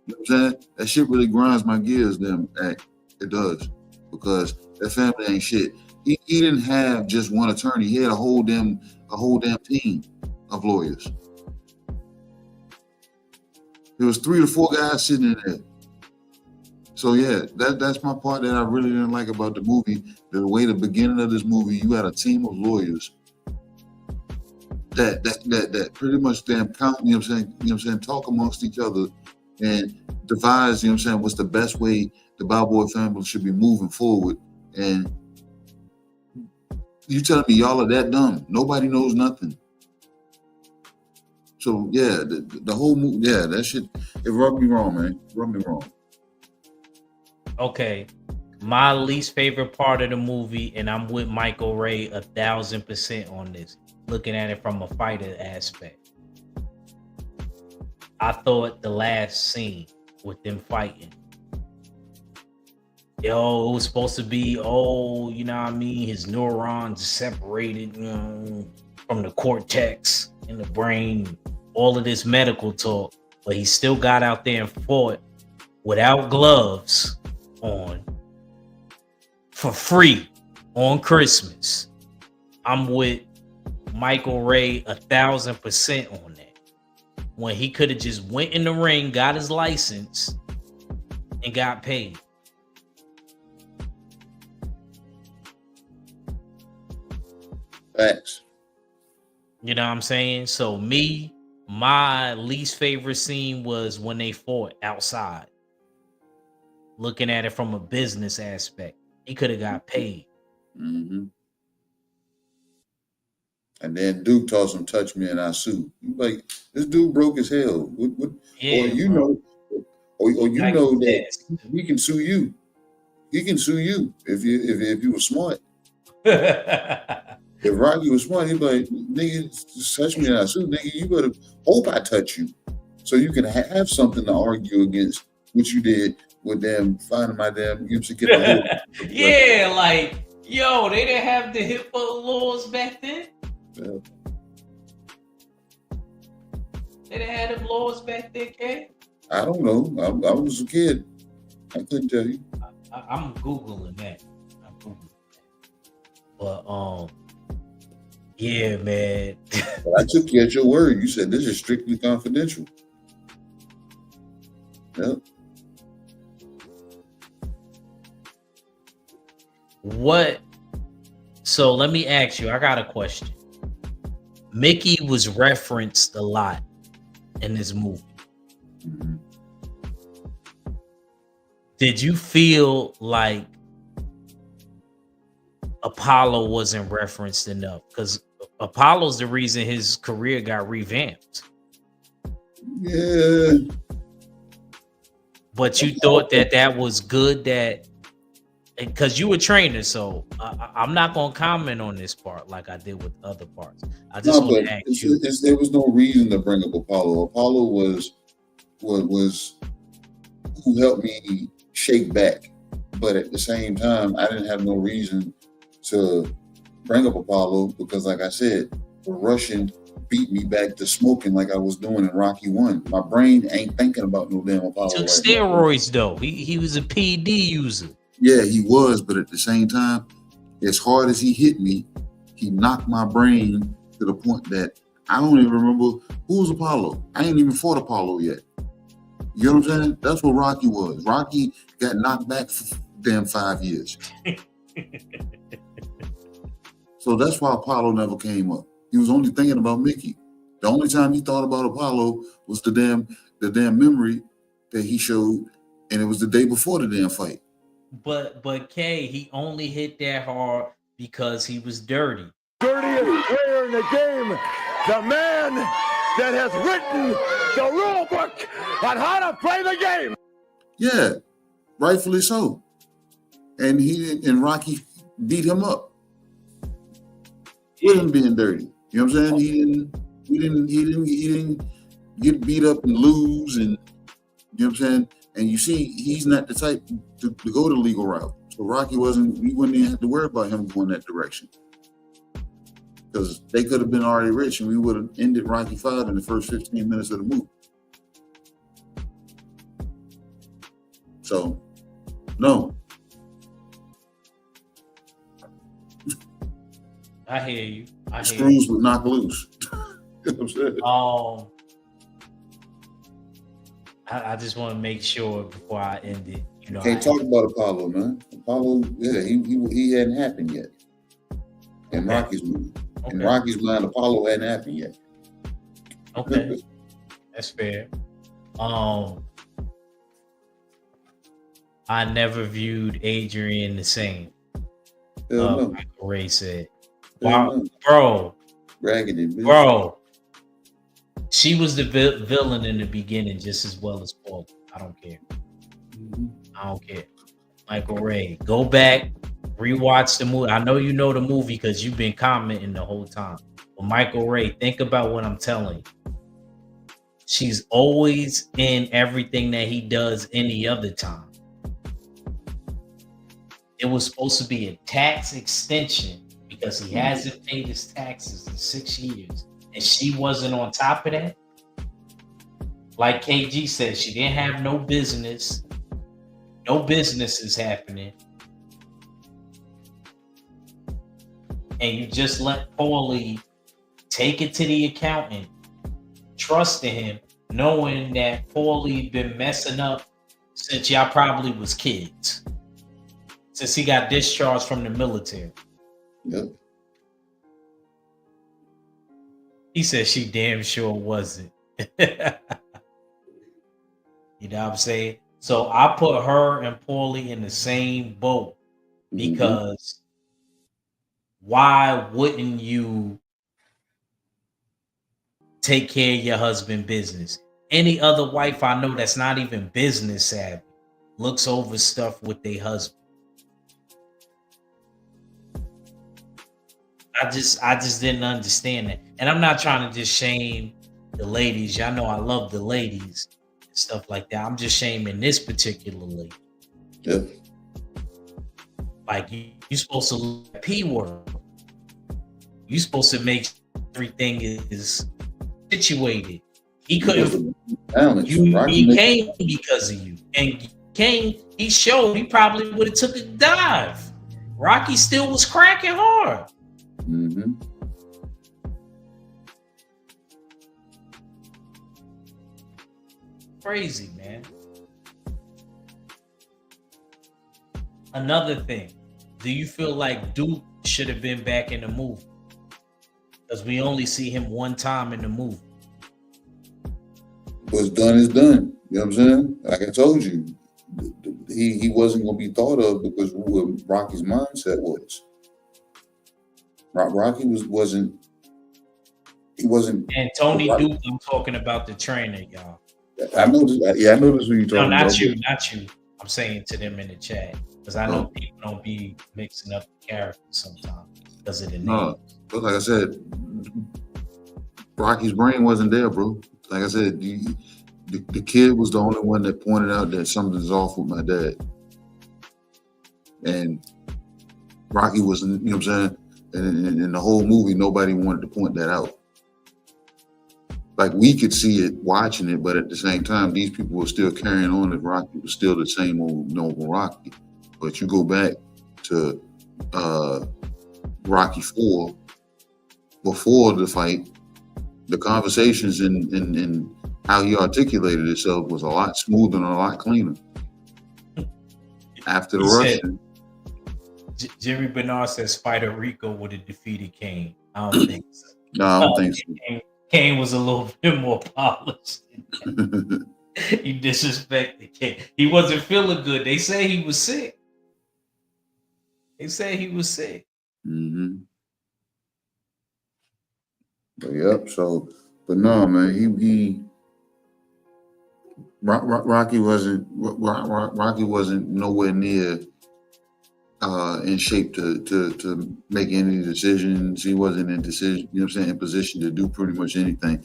You know what I'm saying? That shit really grinds my gears, it does, because that family ain't shit. He didn't have just one attorney. He had a whole damn team of lawyers. There was 3 or 4 guys sitting in there. So yeah, that's my part that I really didn't like about the movie. The way the beginning of this movie, you had a team of lawyers that pretty much damn count, you know what I'm saying, talk amongst each other and devise, you know what I'm saying, what's the best way the Balboa family should be moving forward. And you telling me y'all are that dumb? Nobody knows nothing. So yeah, the whole movie, yeah, that shit, it rubbed me wrong, man. It rubbed me wrong. Okay, my least favorite part of the movie, and I'm with Michael Ray 1,000% on this, looking at it from a fighter aspect. I thought the last scene with them fighting, it was supposed to be, you know what I mean, his neurons separated, from the cortex in the brain, all of this medical talk, but he still got out there and fought without gloves on for free on Christmas. I'm with Michael Ray 1,000% on that. When he could have just went in the ring, got his license, and got paid. Facts. You know what I'm saying? So my least favorite scene was when they fought outside. Looking at it from a business aspect, he could have got paid. Mm-hmm. And then Duke told him, "Touch me and I sue." Like, this dude broke his hell. Yeah, or you know that he can sue you. He can sue you if you were smart. If Rocky was smart, he'd be like, "Nigga, just touch me and I sue." Nigga, you better hope I touch you, so you can have something to argue against what you did with them finding my damn, you know, to get the yeah, like, yo, they didn't have the HIPAA laws back then. Yeah. They didn't have them laws back then, Kay? I don't know. I was a kid. I couldn't tell you. I'm Googling that. But yeah, man. But I took you at your word. You said this is strictly confidential. Yep. What? So let me ask you. I got a question. Mickey was referenced a lot in this movie. Mm-hmm. Did you feel like Apollo wasn't referenced enough? Because Apollo's the reason his career got revamped. Yeah. But you thought that was good, that because you were trainer, so I'm not gonna comment on this part like I did with other parts. I just want to ask you. There was no reason to bring up Apollo. Apollo was who helped me shake back, but at the same time, I didn't have no reason to bring up Apollo because, like I said, the Russian beat me back to smoking like I was doing in Rocky 1. My brain ain't thinking about no damn Apollo. He took steroids though. He was a PD user. Yeah, he was, but at the same time, as hard as he hit me, he knocked my brain to the point that I don't even remember who was Apollo. I ain't even fought Apollo yet. You know what I'm saying? That's what Rocky was. Rocky got knocked back for damn 5 years. So that's why Apollo never came up. He was only thinking about Mickey. The only time he thought about Apollo was the damn memory that he showed, and it was the day before the damn fight. But K, he only hit that hard because he was dirty. Dirtiest player in the game, the man that has written the rule book on how to play the game. Yeah, rightfully so. And Rocky beat him up with him being dirty. You know what I'm saying? He didn't get beat up and lose, and you know what I'm saying? And you see, he's not the type to go the legal route. So Rocky we wouldn't even have to worry about him going that direction. Because they could have been already rich and we would have ended Rocky 5 in the first 15 minutes of the movie. So, no. I hear you. Screws would knock loose. You know what I'm saying? I just want to make sure before I end it. You know, Can't talk about Apollo, man. Apollo, yeah, he hadn't happened yet. In Rocky's movie. In Rocky's mind, Apollo hadn't happened yet. Okay. That's fair. I never viewed Adrian the same. No. Michael Ray said. Wow, no. Bro. Raggedy, bitch. Bro. She was the villain in the beginning just as well as Paul. I don't care. I don't care. Michael Ray. Go back, rewatch the movie. I know you know the movie because you've been commenting the whole time. But Michael Ray, think about what I'm telling you. She's always in everything that he does any other time. It was supposed to be a tax extension because he hasn't paid his taxes in 6 years. And she wasn't on top of that. Like KG said, she didn't have no business. No business is happening. And you just let Paulie take it to the accountant, trusting him, knowing that Paulie been messing up since y'all probably was kids. Since he got discharged from the military. Yep. He said she damn sure wasn't. You know what I'm saying? So I put her and Paulie in the same boat because why wouldn't you take care of your husband's business? Any other wife I know that's not even business savvy looks over stuff with their husband. I just didn't understand that. And I'm not trying to just shame the ladies. Y'all know I love the ladies and stuff like that. I'm just shaming this particular lady. Yep. Like you're supposed to look at P word. You're supposed to make sure everything is situated. He couldn't. He came because of you. And he showed he probably would have took a dive. Rocky still was cracking hard. Crazy, man. Another thing, do you feel like Duke should have been back in the movie? Because we only see him one time in the movie. What's done is done. You know what I'm saying? Like I told you, he wasn't going to be thought of because what Rocky's mindset was. Rocky wasn't. And Tony Duke, I'm talking about the trainer, y'all. I know this. Yeah, I know this. When you talking not about you, not you. I'm saying to them in the chat because I know people don't be mixing up the characters sometimes because of the name. But like I said, Rocky's brain wasn't there, bro. Like I said, the kid was the only one that pointed out that something's off with my dad, and Rocky wasn't. You know what I'm saying? And in the whole movie, nobody wanted to point that out. Like we could see it watching it, but at the same time, these people were still carrying on that Rocky was still the same old noble Rocky. But you go back to Rocky 4, before the fight, the conversations in how he articulated himself was a lot smoother and a lot cleaner after the He said- Russian. Jimmy Bernard says Spider Rico would have defeated Kane. I don't think so. No, I don't think so. Kane was a little bit more polished. You disrespected Kane. He wasn't feeling good. They say he was sick. Mm-hmm. But yep. So, but no, man. Rocky wasn't nowhere near in shape to make any decisions. He wasn't in decision. You know what I'm saying? In position to do pretty much anything.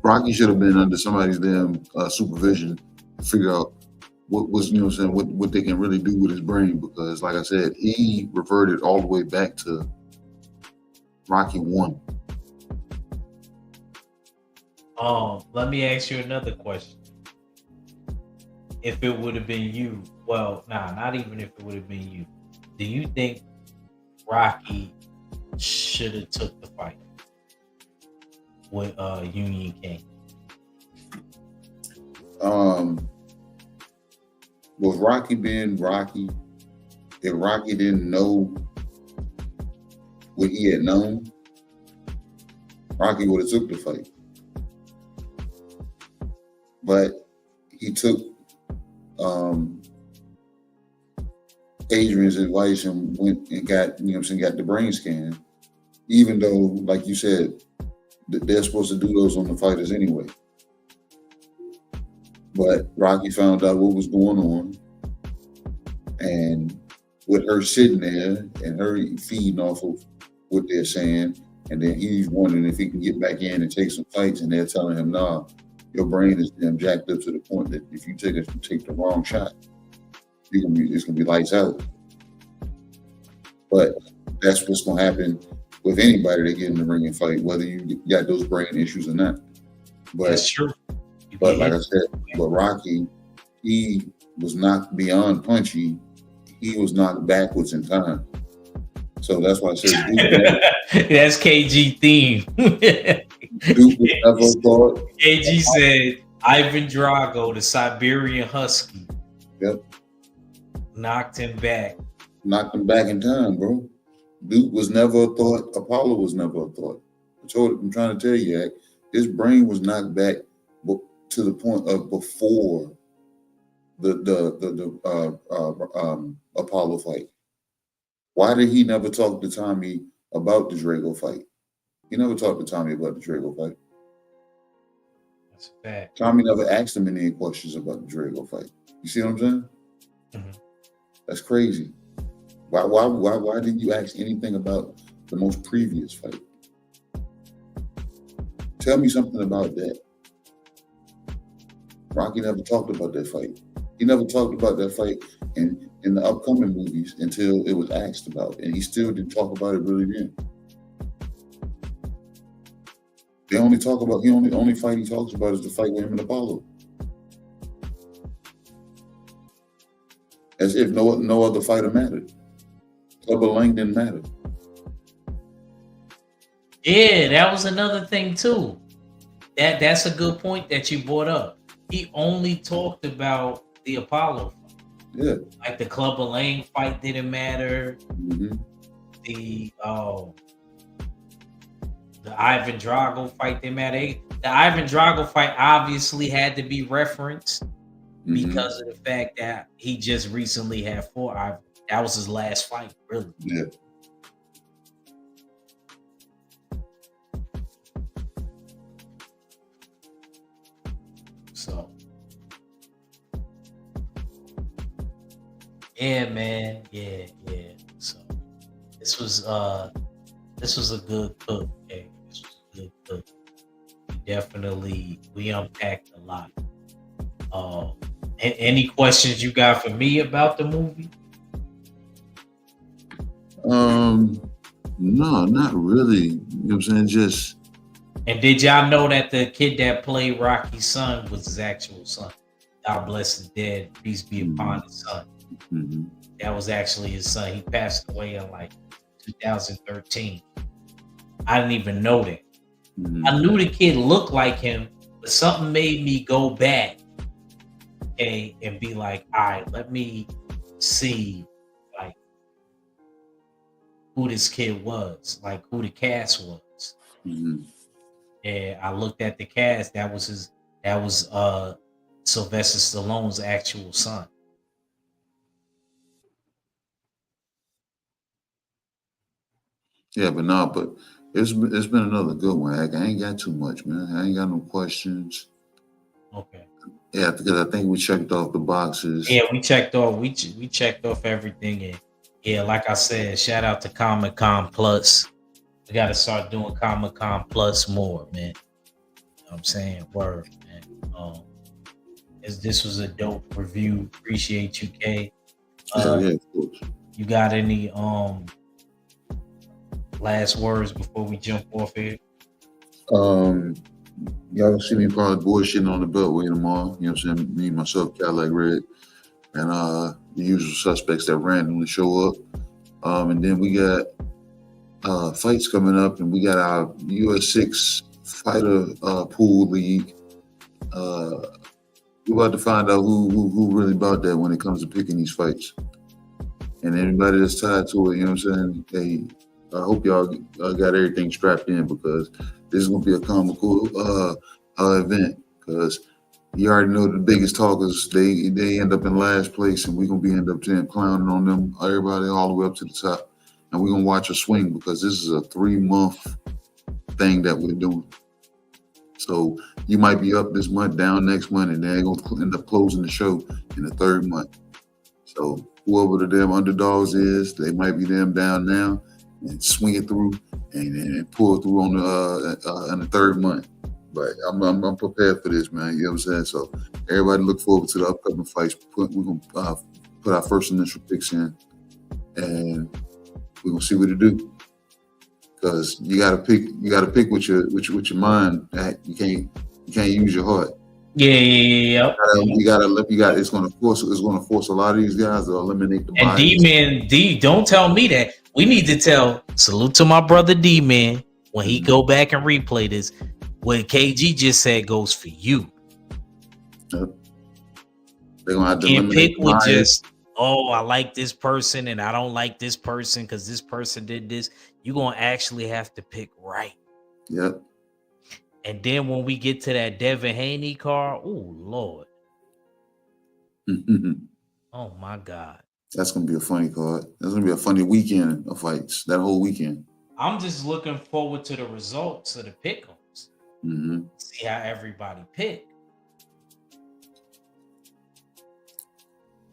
Rocky should have been under somebody's damn supervision to figure out what was, you know what I'm saying, what they can really do with his brain, because like I said, he reverted all the way back to Rocky 1. Let me ask you another question. If it would have been you, well, not even if it would have been you, do you think Rocky should have took the fight with Union King? Was Rocky being Rocky? If Rocky didn't know what he had known, Rocky would have took the fight. But he took Adrian's advice and went and got, you know what I'm saying, got the brain scan, even though, like you said, they're supposed to do those on the fighters anyway. But Rocky found out what was going on, and with her sitting there and her feeding off of what they're saying, and then he's wondering if he can get back in and take some fights, and they're telling him, nah, your brain is damn jacked up to the point that if you take the wrong shot, it's gonna be lights out. But that's what's gonna happen with anybody that get in the ring and fight, whether you got those brain issues or not. But that's true. But like I said, but Rocky, he was knocked beyond punchy. He was knocked backwards in time. So that's why I said that's KG theme. Duke never thought. KG said Ivan Drago, the Siberian Husky. Yep. Knocked him back. Knocked him back in time, bro. Duke was never a thought. Apollo was never a thought. I'm trying to tell you, his brain was knocked back to the point of before the Apollo fight. Why did he never talk to Tommy about the Drago fight? He never talked to Tommy about the Drago fight. That's a fact. Tommy never asked him any questions about the Drago fight. You see what I'm saying? Mm-hmm. That's crazy. Why didn't you ask anything about the most previous fight? Tell me something about that. Rocky never talked about that fight. He never talked about that fight in the upcoming movies until it was asked about, and he still didn't talk about it really then. They only talk about the only fight he talks about is the fight with him and Apollo. As if no other fighter mattered. Clubber Lang didn't matter. Yeah, that was another thing too. That's a good point that you brought up. He only talked about the Apollo fight. Yeah. Like the Clubber Lang fight didn't matter. Mm-hmm. The Ivan Drago fight didn't matter. The Ivan Drago fight obviously had to be referenced because of the fact that he just recently had fought Ivan. That was his last fight, really. Yeah. So, yeah, man, yeah. So, this was a good cook. Okay? This was a good cook. We unpacked a lot. Any questions you got for me about the movie? No, not really. You know what I'm saying? And did y'all know that the kid that played Rocky's son was his actual son? God bless his dead. Peace be upon his son. Mm-hmm. That was actually his son. He passed away in like 2013. I didn't even know that. Mm-hmm. I knew the kid looked like him, But something made me go back, okay, and be like, all right, let me see like who this kid was, like who the cast was. Mhm. And I looked at the cast. That was Sylvester Stallone's actual son. Yeah, but it's been another good one. I ain't got too much, man. I ain't got no questions. Okay. Yeah, because I think we checked off the boxes. Yeah, we checked off everything, and yeah, like I said, shout out to Comic Con Plus. We got to start doing Comic Con Plus more, man. You know what I'm saying? Word, man. This was a dope review. Appreciate you, K. Yeah, of course. You got any last words before we jump off here? Y'all see me probably bullshitting on the Beltway tomorrow. You know what I'm saying? Me, myself, Cadillac Red, and the usual suspects that randomly show up. And then we got fights coming up, and we got our US 6 fighter pool league. We're about to find out who really about that when it comes to picking these fights. And anybody that's tied to it, you know what I'm saying? Hey, I hope y'all got everything strapped in, because this is gonna be a comical event. Because you already know the biggest talkers, they end up in last place, and we're gonna end up clowning on them, everybody all the way up to the top. And we're gonna watch a swing, because this is a 3-month thing that we're doing. So you might be up this month, down next month, and they're gonna end up closing the show in the 3rd month. So whoever the damn underdogs is, they might be them down now and swing it through and pull through on the 3rd month. But I'm prepared for this, man. You know what I'm saying? So everybody look forward to the upcoming fights. We're gonna put our first initial picks in, and we're gonna see what it do. Because you gotta pick with your mind. You can't use your heart. Yeah. It's gonna force a lot of these guys to eliminate the And bias. Don't tell me that. We need to tell. Salute to my brother D-Man when he go back and replay this. What KG just said goes for you. Yep. They're gonna have to Can't eliminate pick the with bias. just, oh, I like this person and I don't like this person because this person did this. You're gonna actually have to pick right. Yep. And then when we get to that Devin Haney card, oh Lord. Oh my God. That's gonna be a funny card. That's gonna be a funny weekend of fights. That whole weekend. I'm just looking forward to the results of the pick'ems. Mm-hmm. See how everybody pick.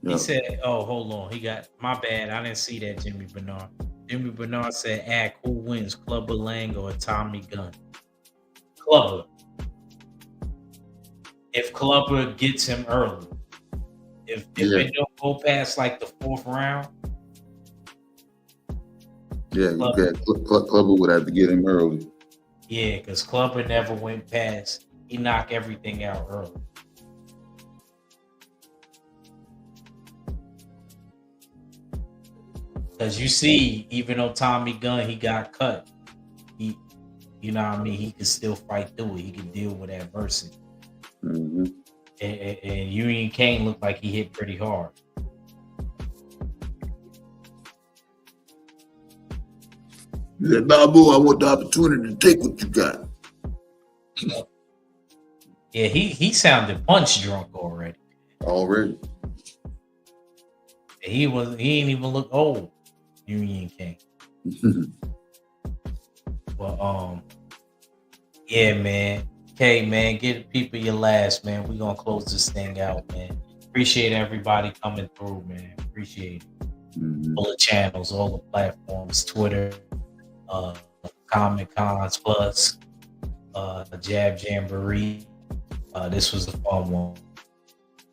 Yep. He said, oh, hold on. He got, my bad. I didn't see that, Jimmy Bernard. Jimmy Bernard said, who wins, Clubber Lang or Tommy Gunn? Clubber. If Clubber gets him early. If it don't go past like the 4th round. Yeah, Clubber would have to get him early. Yeah, because Clubber never went past. He knocked everything out early. Because you see, even though Tommy Gunn, he got cut, you know what I mean? He could still fight through it. He could deal with adversity. Mm-hmm. And Union Kane looked like he hit pretty hard. He said, nah, boo, I want the opportunity to take what you got. Yeah, he sounded punch drunk already. He ain't even look old, Union King. Well, yeah, man. Okay, man, get people your last, man. We're gonna close this thing out, man. Appreciate everybody coming through, man. Appreciate it. Mm-hmm. All the channels, all the platforms, Twitter, Comic Cons Plus, Jab Jamboree. This was a fun one.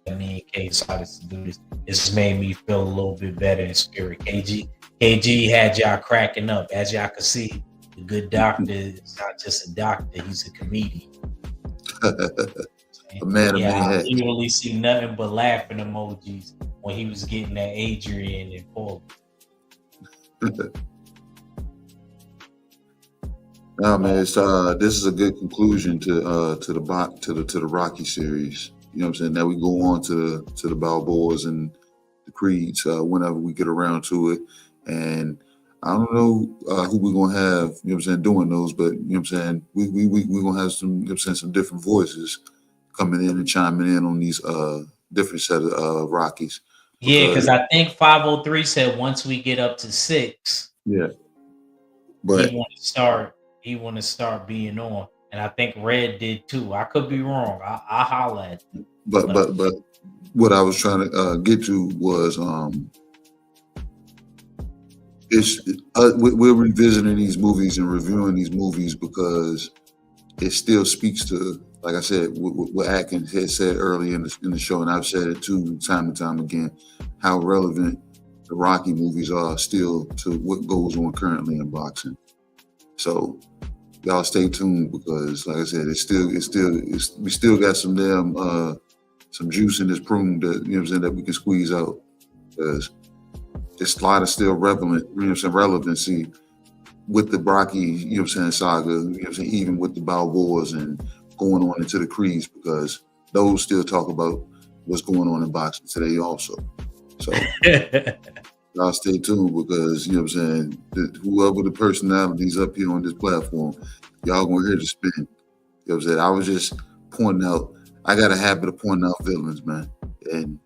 Me and K decided to do this. This made me feel a little bit better in spirit. KG had y'all cracking up. As y'all can see, the good doctor is not just a doctor, he's a comedian. A man of many I hats. literally see nothing but laughing emojis when he was getting that Adrian and Paul. No, man, it's this is a good conclusion to the Rocky series. You know what I'm saying? Now we go on to the Balboas and the Creeds whenever we get around to it. And I don't know who we're gonna have, you know what I'm saying, doing those, but you know what I'm saying, we're gonna have some, you know what I'm saying, some different voices coming in and chiming in on these different set of Rockies. Yeah, because I think 503 said once we get up to 6, yeah, but he want to start being on, and I think Red did too. I could be wrong. I holler at you. But what I was trying to get to was we're revisiting these movies and reviewing these movies because it still speaks to, like I said, what Atkins had said earlier in the show, and I've said it too time and time again, how relevant the Rocky movies are still to what goes on currently in boxing. So y'all stay tuned because, like I said, we still got some damn some juice in this prune that, you know what I'm saying, that we can squeeze out, because there's a lot of still relevant, you know what I'm saying, relevancy with the Rocky, you know what I'm saying, saga, you know what I'm saying, even with the Balboas and going on into the Creeds, because those still talk about what's going on in boxing today also. So y'all stay tuned because, you know what I'm saying, whoever the personalities up here on this platform, y'all gonna hear the spin. You know what I'm saying? I was just pointing out, I got a habit of pointing out villains, man. And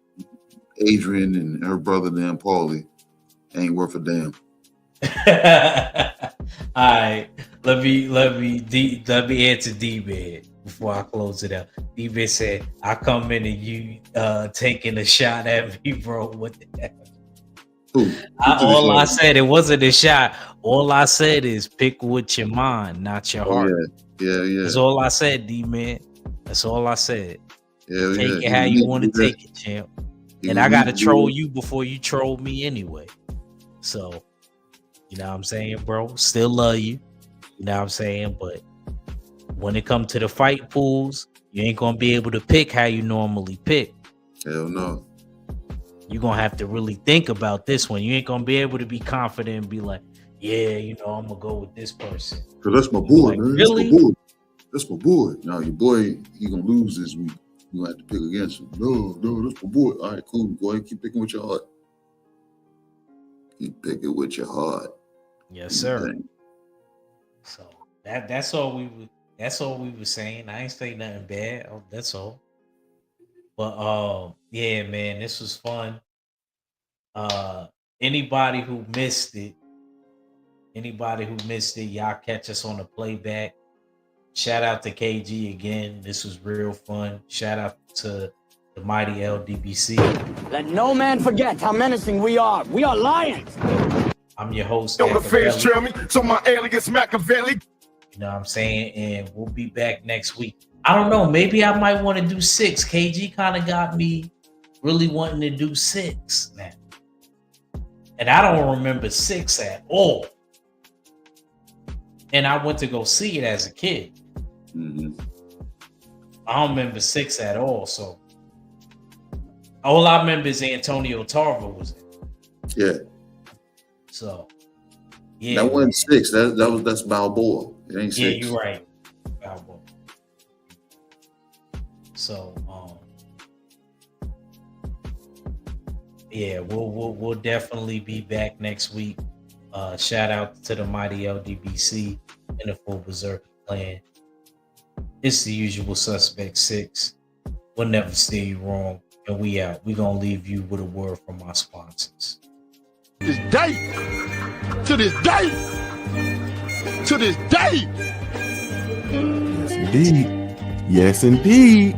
Adrian and her brother, Dan Paulie, ain't worth a damn. All right, let me answer D-Man before I close it out. D-Man said, I come in and you taking a shot at me, bro. What the heck? All I said, it wasn't a shot. All I said is pick with your mind, not your heart. Yeah. That's all I said, D-Man. That's all I said. Yeah, take it how you want to take it, champ. And I got to troll you before you troll me anyway. So, you know what I'm saying, bro? Still love you. You know what I'm saying? But when it comes to the fight pools, you ain't going to be able to pick how you normally pick. Hell no. You're going to have to really think about this one. You ain't going to be able to be confident and be like, yeah, you know, I'm going to go with this person. Because that's my boy, like, man. Really? That's my boy. Now, your boy, he going to lose this week. You have to pick against him. No, that's my boy. All right, cool. Go ahead, keep picking with your heart. Keep picking with your heart. Yes, sir. Okay. So that's all we were saying. I ain't saying nothing bad. Oh, that's all. But yeah, man, this was fun. Anybody who missed it, y'all catch us on the playback. Shout out to KG again. This was real fun. Shout out to the mighty LDBC. Let no man forget how menacing we are. We are lions. I'm your host. Don't the fans trail me, so my alias Machiavelli. You know what I'm saying? And we'll be back next week. I don't know. Maybe I might want to do 6. KG kind of got me really wanting to do 6, man. And I don't remember 6 at all. And I went to go see it as a kid. Mm-hmm. I don't remember 6 at all. So all I remember is Antonio Tarver was in. Yeah. So yeah, that wasn't 6. That's Balboa. It ain't 6. Yeah, you're right. Balboa. So yeah, we'll definitely be back next week. Shout out to the mighty LDBC and the full Berserk clan. It's the usual suspect 6. We'll never steer you wrong. And we out. We're gonna leave you with a word from our sponsors. To this day. Yes, indeed. Yes, indeed.